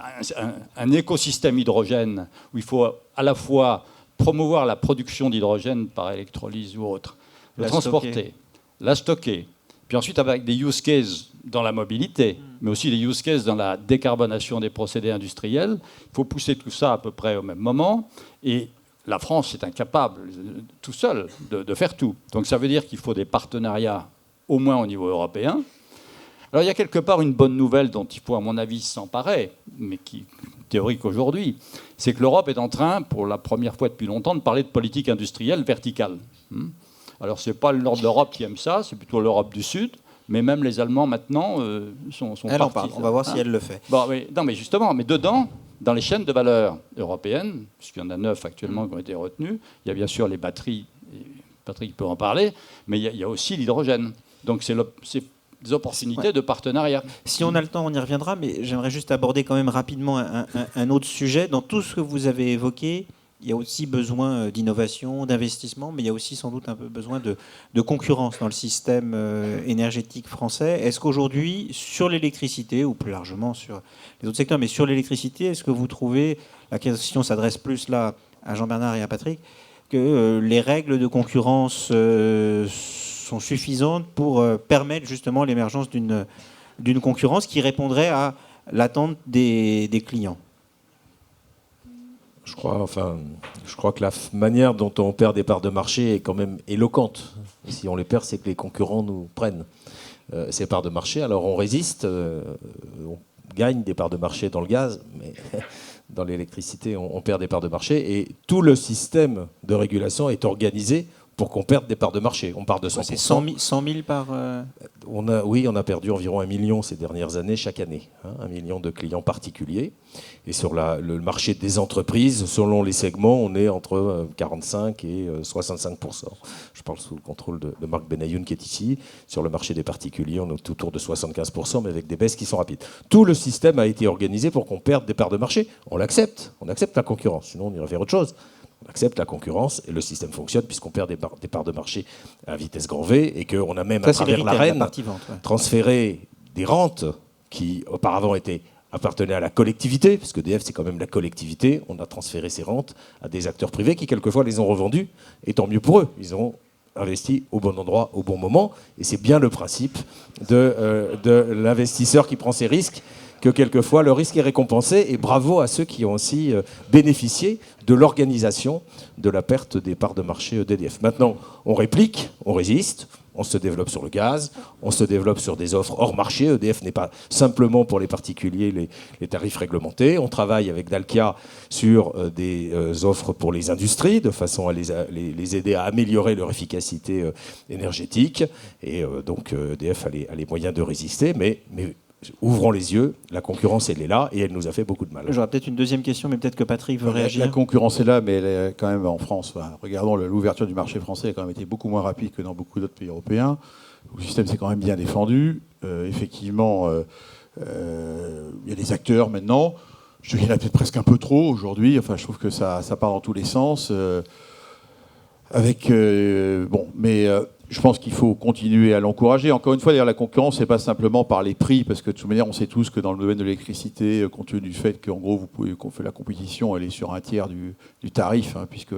D: un écosystème hydrogène où il faut à la fois promouvoir la production d'hydrogène par électrolyse ou autre, le transporter, la stocker, puis ensuite avec des use cases dans la mobilité, mais aussi des use cases dans la décarbonation des procédés industriels. Il faut pousser tout ça à peu près au même moment. Et la France est incapable, tout seul, de faire tout. Donc ça veut dire qu'il faut des partenariats, au moins au niveau européen. Alors il y a quelque part une bonne nouvelle dont il faut, à mon avis, s'emparer, mais qui est théorique aujourd'hui, c'est que l'Europe est en train, pour la première fois depuis longtemps, de parler de politique industrielle verticale. Alors ce n'est pas le nord de l'Europe qui aime ça, c'est plutôt l'Europe du Sud. Mais même les Allemands, maintenant, sont
A: elle
D: partis.
A: en parle. On va voir si elle le fait.
D: Bon, non, mais justement, mais dedans, dans les chaînes de valeur européennes, puisqu'il y en a 9 actuellement qui ont été retenues, il y a bien sûr les batteries, Patrick peut en parler, mais il y a aussi l'hydrogène. Donc c'est des opportunités de partenariat.
A: Si on a le temps, on y reviendra, mais j'aimerais juste aborder quand même rapidement un autre sujet. Dans tout ce que vous avez évoqué, il y a aussi besoin d'innovation, d'investissement, mais il y a aussi sans doute un peu besoin de concurrence dans le système énergétique français. Est-ce qu'aujourd'hui, sur l'électricité, ou plus largement sur les autres secteurs, mais sur l'électricité, est-ce que vous trouvez, la question s'adresse plus là à Jean-Bernard et à Patrick, que les règles de concurrence sont suffisantes pour permettre justement l'émergence d'une concurrence qui répondrait à l'attente des clients?
B: Je crois que la manière dont on perd des parts de marché est quand même éloquente. Et si on les perd, c'est que les concurrents nous prennent ces parts de marché. Alors on résiste, on gagne des parts de marché dans le gaz, mais dans l'électricité, on perd des parts de marché. Et tout le système de régulation est organisé pour qu'on perde des parts de marché. On part de 100%.
A: C'est 100 000 par...
B: On a perdu environ 1 million ces dernières années, chaque année. 1 million de clients particuliers. Et sur le marché des entreprises, selon les segments, on est entre 45 et 65%. Je parle sous le contrôle de Marc Benayoun qui est ici. Sur le marché des particuliers, on est autour de 75%, mais avec des baisses qui sont rapides. Tout le système a été organisé pour qu'on perde des parts de marché. On l'accepte la concurrence, sinon on irait faire autre chose. On accepte la concurrence et le système fonctionne puisqu'on perd des parts de marché à vitesse grand V et qu'on a même, à travers l'AREN, transféré des rentes qui auparavant appartenaient à la collectivité, parce que EDF c'est quand même la collectivité, on a transféré ces rentes à des acteurs privés qui quelquefois les ont revendues, et tant mieux pour eux, ils ont investi au bon endroit, au bon moment, et c'est bien le principe de l'investisseur qui prend ses risques, que quelquefois le risque est récompensé, et bravo à ceux qui ont aussi bénéficié de l'organisation de la perte des parts de marché d'EDF. Maintenant, on réplique, on résiste, on se développe sur le gaz, on se développe sur des offres hors marché. EDF n'est pas simplement pour les particuliers les tarifs réglementés. On travaille avec Dalkia sur des offres pour les industries, de façon à les aider à améliorer leur efficacité énergétique. Et donc EDF a les moyens de résister, mais ouvrons les yeux, la concurrence elle est là et elle nous a fait beaucoup de mal.
A: J'aurais peut-être une deuxième question, mais peut-être que Patrick veut réagir.
C: La concurrence est là, mais elle est quand même en France. Regardons, l'ouverture du marché français a quand même été beaucoup moins rapide que dans beaucoup d'autres pays européens. Le système s'est quand même bien défendu. Effectivement, il y a des acteurs maintenant. Je dirais peut-être presque un peu trop aujourd'hui. Enfin, je trouve que ça part dans tous les sens. Je pense qu'il faut continuer à l'encourager. Encore une fois, d'ailleurs, la concurrence, c'est pas simplement par les prix, parce que de toute manière, on sait tous que dans le domaine de l'électricité, compte tenu du fait qu'en gros, qu'on fait la compétition, elle est sur un tiers du tarif, puisque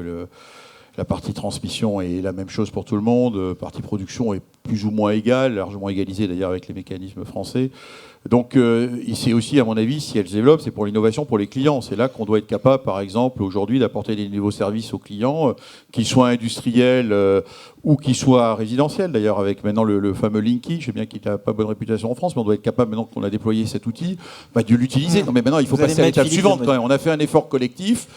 C: la partie transmission est la même chose pour tout le monde, la partie production est plus ou moins égale, largement égalisée d'ailleurs avec les mécanismes français. Donc, c'est aussi, à mon avis, si elle se développe, c'est pour l'innovation pour les clients. C'est là qu'on doit être capable, par exemple, aujourd'hui, d'apporter des nouveaux services aux clients, qu'ils soient industriels ou qu'ils soient résidentiels. D'ailleurs, avec maintenant le fameux Linky, je sais bien qu'il n'a pas bonne réputation en France, mais on doit être capable, maintenant qu'on a déployé cet outil, de l'utiliser. Non, mais maintenant, il faut passer à l'étape suivante quand même. On a fait un effort collectif.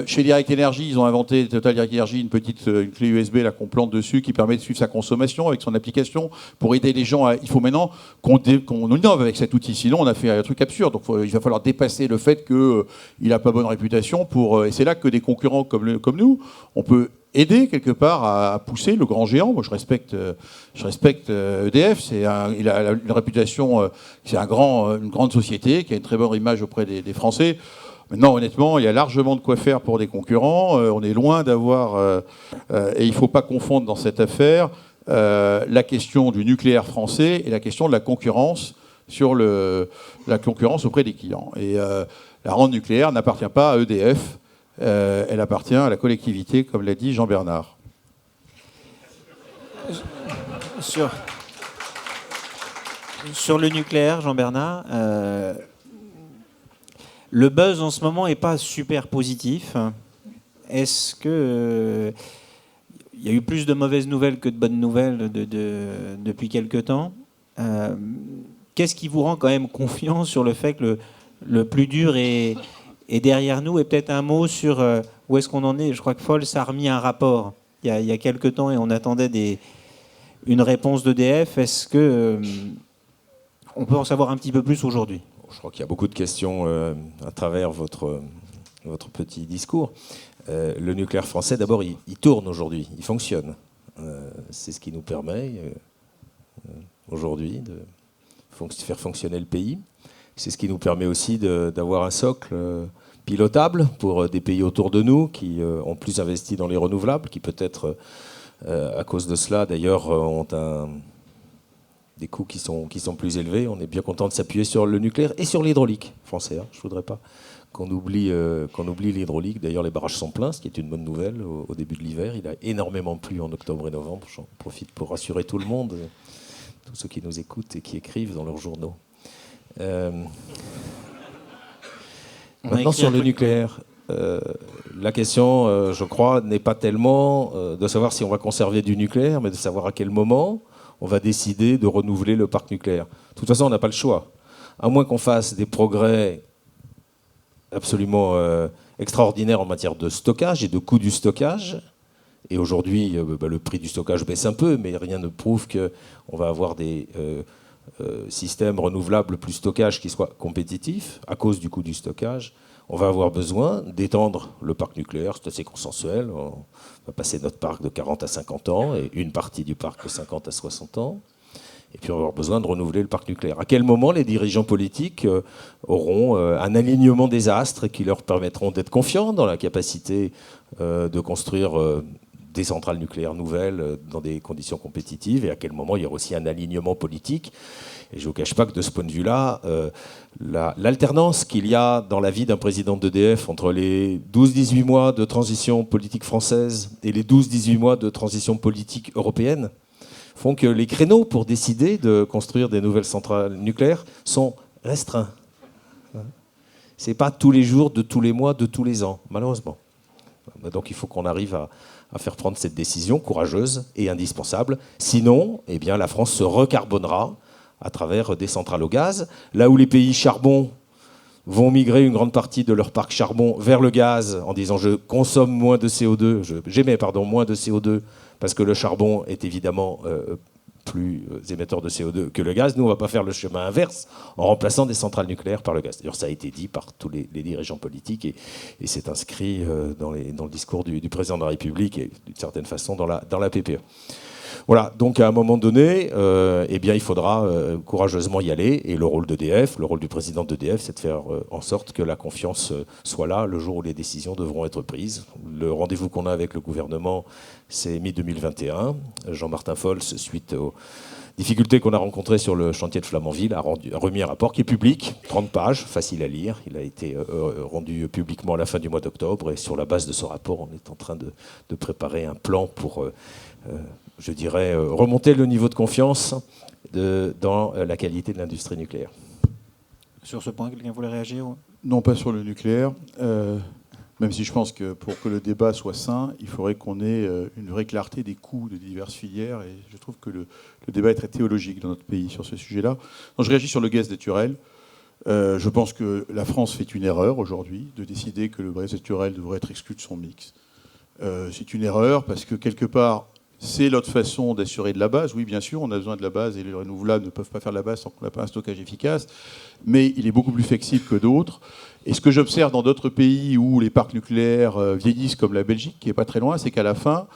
C: Chez Direct Energy, ils ont inventé, Total Direct Energy, une clé USB là, qu'on plante dessus, qui permet de suivre sa consommation avec son application pour aider les gens. Il faut maintenant qu'on innove avec cet outil. Sinon, on a fait un truc absurde. Donc, il va falloir dépasser le fait qu'il n'a pas bonne réputation. Et c'est là que des concurrents comme nous, on peut aider quelque part à pousser le grand géant. Moi, je respecte EDF. Il a une réputation. C'est une grande société qui a une très bonne image auprès des Français. Maintenant, honnêtement, il y a largement de quoi faire pour des concurrents. On est loin d'avoir... et il ne faut pas confondre dans cette affaire la question du nucléaire français et la question de la concurrence sur la concurrence auprès des clients. Et la rente nucléaire n'appartient pas à EDF, elle appartient à la collectivité, comme l'a dit Jean-Bernard.
A: Sur le nucléaire, Jean-Bernard, le buzz en ce moment n'est pas super positif. Est-ce que il y a eu plus de mauvaises nouvelles que de bonnes nouvelles depuis quelque temps? Qu'est-ce qui vous rend quand même confiant sur le fait que le plus dur est derrière nous? Et peut-être un mot sur où est-ce qu'on en est. Je crois que Fols a remis un rapport il y a quelque temps et on attendait une réponse d'EDF. Est-ce que on peut en savoir un petit peu plus aujourd'hui?
B: Je crois qu'il y a beaucoup de questions à travers votre petit discours. Le nucléaire français, d'abord, il tourne aujourd'hui, il fonctionne. C'est ce qui nous permet aujourd'hui de faire fonctionner le pays. C'est ce qui nous permet aussi d'avoir un socle pilotable pour des pays autour de nous qui ont plus investi dans les renouvelables, qui peut-être, à cause de cela, d'ailleurs, ont des coûts qui sont plus élevés. On est bien content de s'appuyer sur le nucléaire et sur l'hydraulique français. Je ne voudrais pas qu'on oublie l'hydraulique. D'ailleurs, les barrages sont pleins, ce qui est une bonne nouvelle au début de l'hiver. Il a énormément plu en octobre et novembre. J'en profite pour rassurer tout le monde, tous ceux qui nous écoutent et qui écrivent dans leurs journaux. Maintenant, sur le nucléaire, la question, je crois, n'est pas tellement de savoir si on va conserver du nucléaire, mais de savoir à quel moment on va décider de renouveler le parc nucléaire. De toute façon, on n'a pas le choix. À moins qu'on fasse des progrès absolument extraordinaires en matière de stockage et de coût du stockage, Et aujourd'hui, le prix du stockage baisse un peu, mais rien ne prouve qu'on va avoir des systèmes renouvelables plus stockage qui soient compétitifs à cause du coût du stockage. On va avoir besoin d'étendre le parc nucléaire, c'est assez consensuel. On va passer notre parc de 40 à 50 ans et une partie du parc de 50 à 60 ans. Et puis on va avoir besoin de renouveler le parc nucléaire. À quel moment les dirigeants politiques auront un alignement des astres qui leur permettront d'être confiants dans la capacité de construire des centrales nucléaires nouvelles dans des conditions compétitives, et à quel moment il y aura aussi un alignement politique. Et je ne vous cache pas que de ce point de vue-là, l'alternance qu'il y a dans la vie d'un président d'EDF entre les 12-18 mois de transition politique française et les 12-18 mois de transition politique européenne font que les créneaux pour décider de construire des nouvelles centrales nucléaires sont restreints. Ce n'est pas tous les jours, de tous les mois, de tous les ans, malheureusement. Donc il faut qu'on arrive à faire prendre cette décision courageuse et indispensable. Sinon, eh bien, la France se recarbonera à travers des centrales au gaz. Là où les pays charbon vont migrer une grande partie de leur parc charbon vers le gaz en disant je consomme moins de CO2, j'émets moins de CO2 parce que le charbon est évidemment plus émetteur de CO2 que le gaz. Nous, on ne va pas faire le chemin inverse en remplaçant des centrales nucléaires par le gaz. D'ailleurs, ça a été dit par tous les dirigeants politiques et c'est inscrit dans le discours du président de la République et d'une certaine façon dans la PPE. Voilà, donc à un moment donné, eh bien, il faudra courageusement y aller. Et le rôle d'EDF, le rôle du président d'EDF, c'est de faire en sorte que la confiance soit là le jour où les décisions devront être prises. Le rendez-vous qu'on a avec le gouvernement, c'est mi-2021. Jean-Martin Folz, suite aux difficultés qu'on a rencontrées sur le chantier de Flamanville, a remis un rapport qui est public, 30 pages, facile à lire. Il a été rendu publiquement à la fin du mois d'octobre. Et sur la base de ce rapport, on est en train de préparer un plan pour... je dirais, remonter le niveau de confiance dans la qualité de l'industrie nucléaire.
A: Sur ce point, quelqu'un voulait réagir ?
C: Non, pas sur le nucléaire. Même si je pense que pour que le débat soit sain, il faudrait qu'on ait une vraie clarté des coûts de diverses filières. Et je trouve que le débat est très théologique dans notre pays sur ce sujet-là. Donc, je réagis sur le gaz naturel. Je pense que la France fait une erreur aujourd'hui de décider que le gaz naturel devrait être exclu de son mix. C'est une erreur parce que quelque part, c'est notre façon d'assurer de la base. Oui, bien sûr, on a besoin de la base et les renouvelables ne peuvent pas faire la base tant qu'on n'a pas un stockage efficace. Mais il est beaucoup plus flexible que d'autres. Et ce que j'observe dans d'autres pays où les parcs nucléaires vieillissent, comme la Belgique, qui n'est pas très loin, c'est qu'à la fin,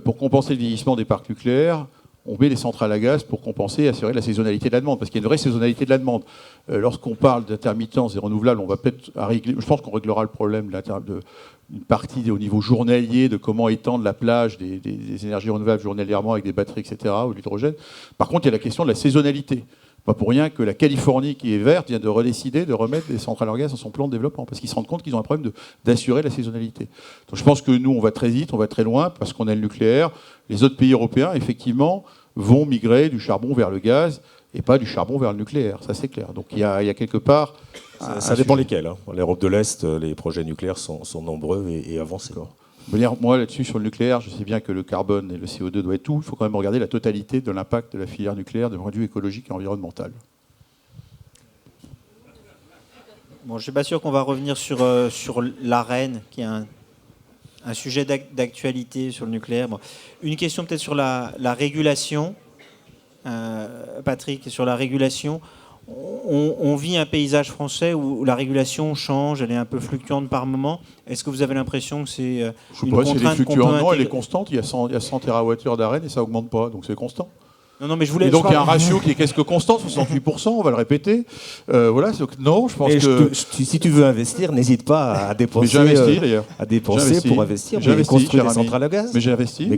C: pour compenser le vieillissement des parcs nucléaires, on met des centrales à gaz pour compenser et assurer la saisonnalité de la demande. Parce qu'il y a une vraie saisonnalité de la demande. Lorsqu'on parle d'intermittence des renouvelables, on va peut-être régler. Je pense qu'on réglera le problème d'une partie au niveau journalier de comment étendre la plage des énergies renouvelables journalièrement avec des batteries, etc., ou de l'hydrogène. Par contre, il y a la question de la saisonnalité. Pas pour rien que la Californie, qui est verte, vient de redécider de remettre des centrales à gaz dans son plan de développement, parce qu'ils se rendent compte qu'ils ont un problème d'assurer la saisonnalité. Donc je pense que nous, on va très vite, on va très loin, parce qu'on a le nucléaire. Les autres pays européens, effectivement, vont migrer du charbon vers le gaz, et pas du charbon vers le nucléaire, ça c'est clair. Donc il y a quelque part...
B: Ça dépend lesquels. Hein. L'Europe de l'Est, les projets nucléaires sont nombreux et avancés.
C: Moi, là-dessus, sur le nucléaire, je sais bien que le carbone et le CO2 doivent être tout. Il faut quand même regarder la totalité de l'impact de la filière nucléaire d'un point de vue écologique et environnemental.
A: Bon, je ne suis pas sûr qu'on va revenir sur l'AREN, qui est un sujet d'actualité sur le nucléaire. Bon. Une question peut-être sur la régulation. Patrick, sur la régulation. On vit un paysage français où la régulation change, elle est un peu fluctuante par moment. Est-ce que vous avez l'impression que c'est une contrainte qu'on peut intégrer ?
C: Non, elle est constante. Il y a 100 TWh d'AREN et ça n'augmente pas, donc c'est constant.
A: Non, mais je voulais.
C: Et donc il y a un ratio qui est qu'est-ce que constant, 68%, on va le répéter. Voilà, non, je pense que...
B: si tu veux investir, n'hésite pas à dépenser.
C: Mais j'ai investi d'ailleurs.
B: À dépenser pour investir.
C: J'ai
B: construit des centrales à gaz.
C: Mais j'ai investi.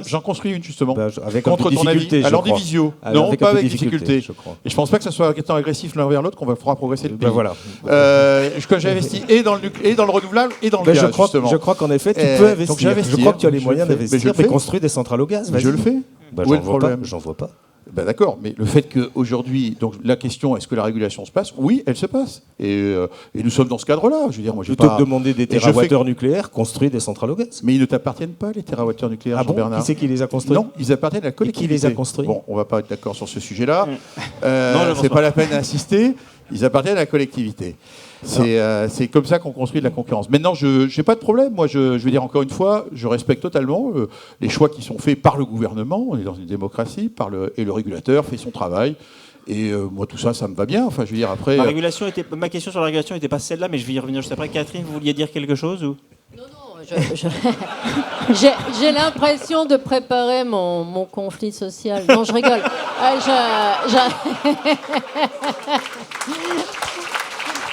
C: J'en construis une justement.
B: Avec
C: contre ton avis. À l'Andivisio. Non, pas avec difficulté.
B: Je crois.
C: Et je pense pas que ça soit étant agressif l'un vers l'autre qu'on fera progresser le pays.
B: Voilà.
C: J'ai investi et dans le renouvelable et dans le gaz.
B: Je crois qu'en effet, tu peux investir. Je crois que tu as les moyens d'investir et construire des centrales au gaz.
C: Je le fais.
B: Où est le problème ? J'en vois pas.
C: D'accord, mais le fait qu'aujourd'hui, donc la question, est-ce que la régulation se passe ? Oui, elle se passe. Et nous sommes dans ce cadre-là. Je veux dire, moi,
B: plutôt que de demander des térawattheures nucléaires, construire des centrales au gaz.
C: Mais ils ne t'appartiennent pas, les térawattheures nucléaires, Jean-Bernard.
B: Qui c'est qui les a construits ?
C: Non, ils appartiennent à la collectivité.
B: Et qui les a construits ?
C: Bon, on ne va pas être d'accord sur ce sujet-là. C'est pas la peine d'insister. Ils appartiennent à la collectivité. C'est comme ça qu'on construit de la concurrence. Maintenant, je n'ai pas de problème. Moi, je veux dire encore une fois, je respecte totalement les choix qui sont faits par le gouvernement. On est dans une démocratie, et le régulateur fait son travail. Et moi, tout ça, ça me va bien. Enfin, je veux dire, après.
A: Ma question sur la régulation n'était pas celle-là, mais je vais y revenir juste après. Catherine, vous vouliez dire quelque chose ou...
E: Non, j'ai l'impression de préparer mon conflit social. Non, je rigole.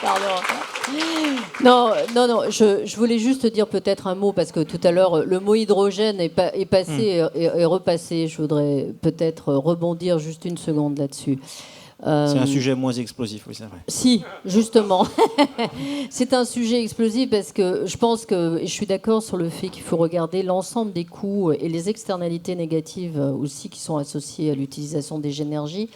E: Pardon. Non, je voulais juste dire peut-être un mot, parce que tout à l'heure, le mot hydrogène est passé et repassé. Je voudrais peut-être rebondir juste une seconde là-dessus.
A: C'est un sujet moins explosif, oui, c'est vrai.
E: Si, justement. C'est un sujet explosif parce que je pense que, et je suis d'accord sur le fait qu'il faut regarder l'ensemble des coûts et les externalités négatives aussi qui sont associées à l'utilisation des énergies.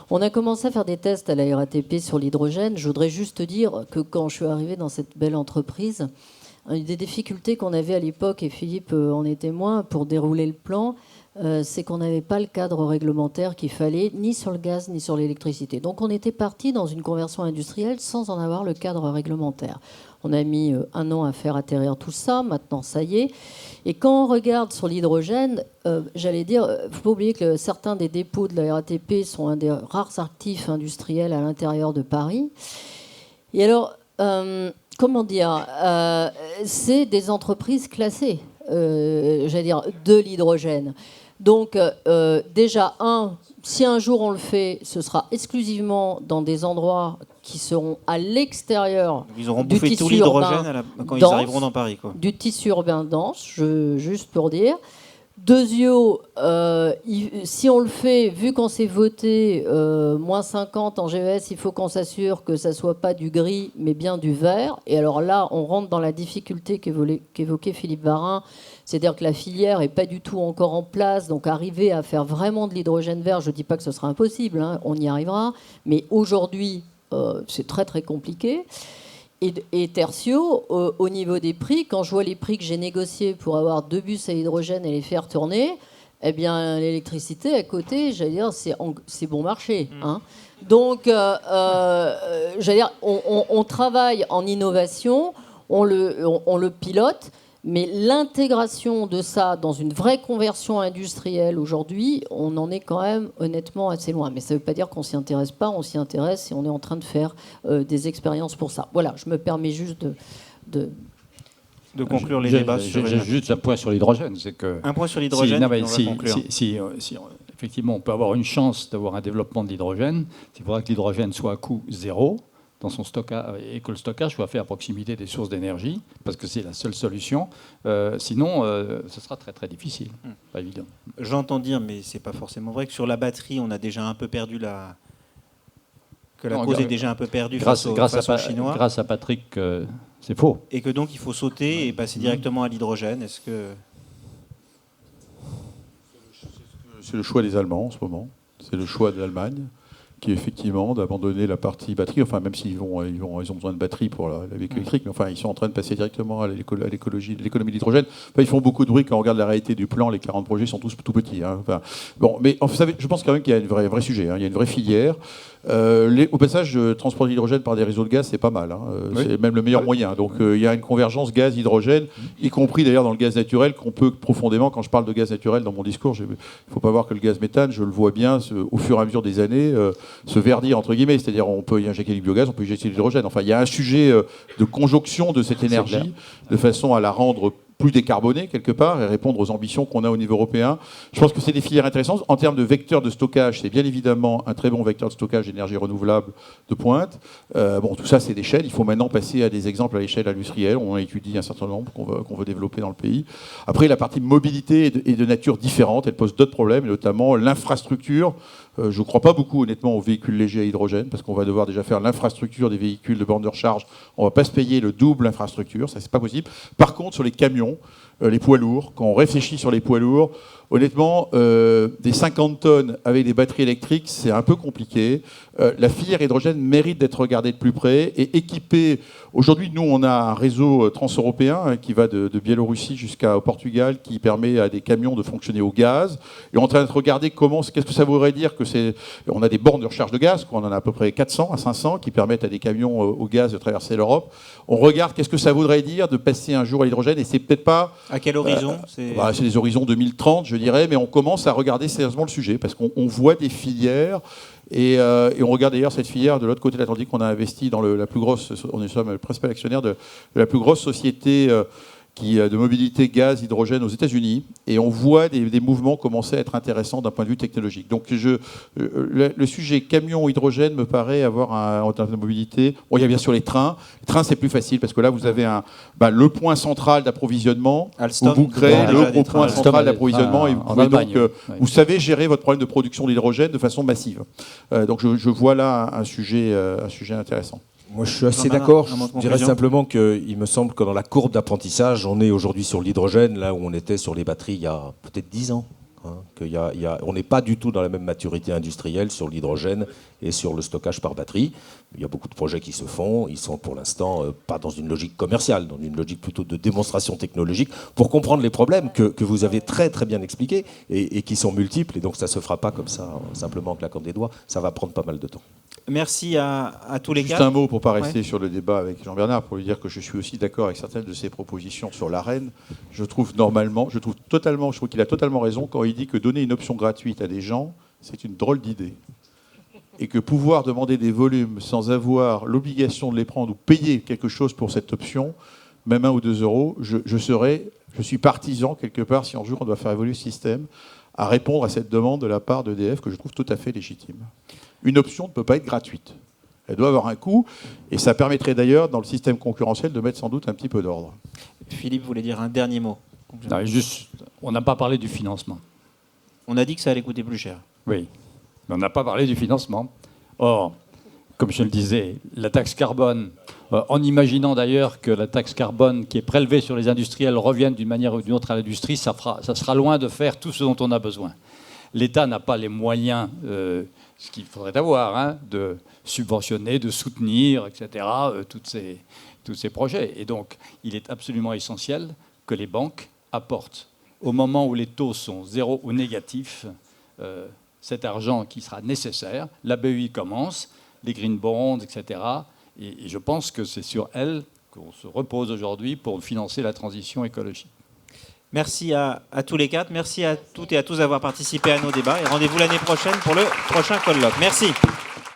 E: On a commencé à faire des tests à la RATP sur l'hydrogène. Je voudrais juste dire que quand je suis arrivée dans cette belle entreprise, une des difficultés qu'on avait à l'époque, et Philippe en est témoin, pour dérouler le plan, c'est qu'on n'avait pas le cadre réglementaire qu'il fallait, ni sur le gaz, ni sur l'électricité. Donc on était parti dans une conversion industrielle sans en avoir le cadre réglementaire. On a mis 1 an à faire atterrir tout ça, maintenant ça y est. Et quand on regarde sur l'hydrogène, j'allais dire, il ne faut pas oublier que certains des dépôts de la RATP sont un des rares actifs industriels à l'intérieur de Paris. Et alors, comment dire, c'est des entreprises classées, j'allais dire, de l'hydrogène. Donc, déjà, si un jour on le fait, ce sera exclusivement dans des endroits qui seront à l'extérieur.
A: Ils auront bouffé tout l'hydrogène quand ils arriveront dans Paris, quoi.
E: Du tissu urbain dense, juste pour dire. Deuxio, si on le fait, vu qu'on s'est voté moins 50 en GES, il faut qu'on s'assure que ça ne soit pas du gris, mais bien du vert. Et alors là, on rentre dans la difficulté qu'évoquait Philippe Varin, c'est-à-dire que la filière n'est pas du tout encore en place. Donc arriver à faire vraiment de l'hydrogène vert, je ne dis pas que ce sera impossible, hein, on y arrivera. Mais aujourd'hui, c'est très très compliqué. Et tertio, au niveau des prix, quand je vois les prix que j'ai négociés pour avoir 2 bus à hydrogène et les faire tourner, eh bien, l'électricité à côté, j'allais dire, c'est bon marché. Hein. Donc, j'allais dire, on travaille en innovation, on le pilote, mais l'intégration de ça dans une vraie conversion industrielle aujourd'hui, on en est quand même honnêtement assez loin. Mais ça ne veut pas dire qu'on ne s'y intéresse pas, on s'y intéresse et on est en train de faire des expériences pour ça. Voilà, je me permets juste de
A: conclure les débats.
D: J'ai juste un point sur l'hydrogène.
A: Un point sur l'hydrogène,
D: si effectivement on peut avoir une chance d'avoir un développement de l'hydrogène, il faudra que l'hydrogène soit à coût zéro dans son stockage, et que le stockage soit fait à proximité des sources d'énergie, parce que c'est la seule solution. Sinon, ce sera très très difficile. Pas évident.
A: J'entends dire, mais c'est pas forcément vrai, que sur la batterie, on a déjà un peu perdu cause est déjà un peu perdue face aux Chinois.
D: Grâce à Patrick, c'est faux.
A: Et que donc il faut sauter et passer directement à l'hydrogène. Est-ce que...
C: C'est le choix des Allemands en ce moment. C'est le choix de l'Allemagne, qui est effectivement d'abandonner la partie batterie, enfin même s'ils ils ont besoin de batterie pour la véhicule électrique, mais enfin ils sont en train de passer directement à l'économie de l'hydrogène. Enfin, ils font beaucoup de bruit quand on regarde la réalité du plan, les 40 projets sont tous tout petits. Hein. Enfin, bon, mais vous savez, je pense quand même qu'il y a un vrai sujet, hein. Il y a une vraie filière. Au passage, transporter l'hydrogène par des réseaux de gaz, c'est pas mal. Hein. Oui. C'est même le meilleur moyen. Donc il y a une convergence gaz-hydrogène, y compris d'ailleurs dans le gaz naturel, qu'on peut profondément, quand je parle de gaz naturel dans mon discours, il ne faut pas voir que le gaz méthane, je le vois bien au fur et à mesure des années se verdir, entre guillemets. C'est-à-dire on peut y injecter du biogaz, on peut y injecter de l'hydrogène. Enfin, il y a un sujet de conjonction de cette énergie de façon à la rendre plus décarbonée quelque part et répondre aux ambitions qu'on a au niveau européen. Je pense que c'est des filières intéressantes. En termes de vecteurs de stockage, c'est bien évidemment un très bon vecteur de stockage d'énergie renouvelable de pointe. Bon, tout ça, c'est des chaînes. Il faut maintenant passer à des exemples à l'échelle industrielle. On en étudie un certain nombre qu'on veut développer dans le pays. Après, la partie mobilité est de nature différente. Elle pose d'autres problèmes, notamment l'infrastructure. Je ne crois pas beaucoup, honnêtement, aux véhicules légers à hydrogène, parce qu'on va devoir déjà faire l'infrastructure des véhicules de borne de recharge. On ne va pas se payer le double infrastructure, ça, c'est pas possible. Par contre, sur les camions, les poids lourds, quand on réfléchit sur les poids lourds, honnêtement, des 50 tonnes avec des batteries électriques, c'est un peu compliqué. La filière hydrogène mérite d'être regardée de plus près et équipée. Aujourd'hui, nous, on a un réseau transeuropéen qui va de Biélorussie jusqu'au Portugal, qui permet à des camions de fonctionner au gaz. Et on est en train de regarder qu'est-ce que ça voudrait dire que c'est. On a des bornes de recharge de gaz, on en a à peu près 400 à 500 qui permettent à des camions au gaz de traverser l'Europe. On regarde qu'est-ce que ça voudrait dire de passer un jour à l'hydrogène, et c'est peut-être pas.
A: À quel horizon
C: c'est des horizons 2030, je dirais, mais on commence à regarder sérieusement le sujet parce qu'on voit des filières. Et on regarde d'ailleurs cette filière de l'autre côté de l'Atlantique. On a investi dans la plus grosse, on est le principal actionnaire de la plus grosse société de mobilité gaz, hydrogène aux États-Unis. Et on voit des mouvements commencer à être intéressants d'un point de vue technologique. Donc le sujet camion hydrogène me paraît avoir en termes de mobilité. Bon, il y a bien sûr les trains. Les trains, c'est plus facile parce que là, vous avez le point central d'approvisionnement.
A: Alstom,
C: où vous créez le gros point central d'approvisionnement. Et vous pouvez donc, vous savez gérer votre problème de production d'hydrogène de façon massive. Donc je vois là un sujet intéressant.
B: Moi, je suis assez d'accord. Je dirais simplement qu'il me semble que dans la courbe d'apprentissage, on est aujourd'hui sur l'hydrogène, là où on était sur les batteries il y a peut-être 10 ans. On n'est pas du tout dans la même maturité industrielle sur l'hydrogène et sur le stockage par batterie. Il y a beaucoup de projets qui se font. Ils sont pour l'instant pas dans une logique commerciale, dans une logique plutôt de démonstration technologique pour comprendre les problèmes que vous avez très très bien expliqués et qui sont multiples. Et donc ça ne se fera pas comme ça, simplement en claquant des doigts. Ça va prendre pas mal de temps.
A: Merci à tous les
C: Juste
A: quatre.
C: un mot pour ne pas rester sur le débat avec Jean-Bernard, pour lui dire que je suis aussi d'accord avec certaines de ses propositions sur l'Arenh. Je trouve qu'il a totalement raison quand il dit que donner une option gratuite à des gens, c'est une drôle d'idée. Et que pouvoir demander des volumes sans avoir l'obligation de les prendre ou payer quelque chose pour cette option, même 1 ou 2 euros, je suis partisan quelque part, si un jour on doit faire évoluer le système, à répondre à cette demande de la part d'EDF que je trouve tout à fait légitime. Une option ne peut pas être gratuite. Elle doit avoir un coût, et ça permettrait d'ailleurs, dans le système concurrentiel, de mettre sans doute un petit peu d'ordre.
A: Philippe voulait dire un dernier mot.
D: Non, on n'a pas parlé du financement.
A: On a dit que ça allait coûter plus cher.
D: Oui, mais on n'a pas parlé du financement. Or, comme je le disais, la taxe carbone, en imaginant d'ailleurs que la taxe carbone qui est prélevée sur les industriels revienne d'une manière ou d'une autre à l'industrie, ça sera loin de faire tout ce dont on a besoin. L'État n'a pas les moyens, ce qu'il faudrait avoir, de subventionner, de soutenir, etc., tous ces projets. Et donc, il est absolument essentiel que les banques apportent, au moment où les taux sont zéro ou négatifs, cet argent qui sera nécessaire. La BEI commence, les green bonds, etc. Et je pense que c'est sur elles qu'on se repose aujourd'hui pour financer la transition écologique.
A: Merci à tous les quatre. Merci à toutes et à tous d'avoir participé à nos débats. Et rendez-vous l'année prochaine pour le prochain colloque. Merci.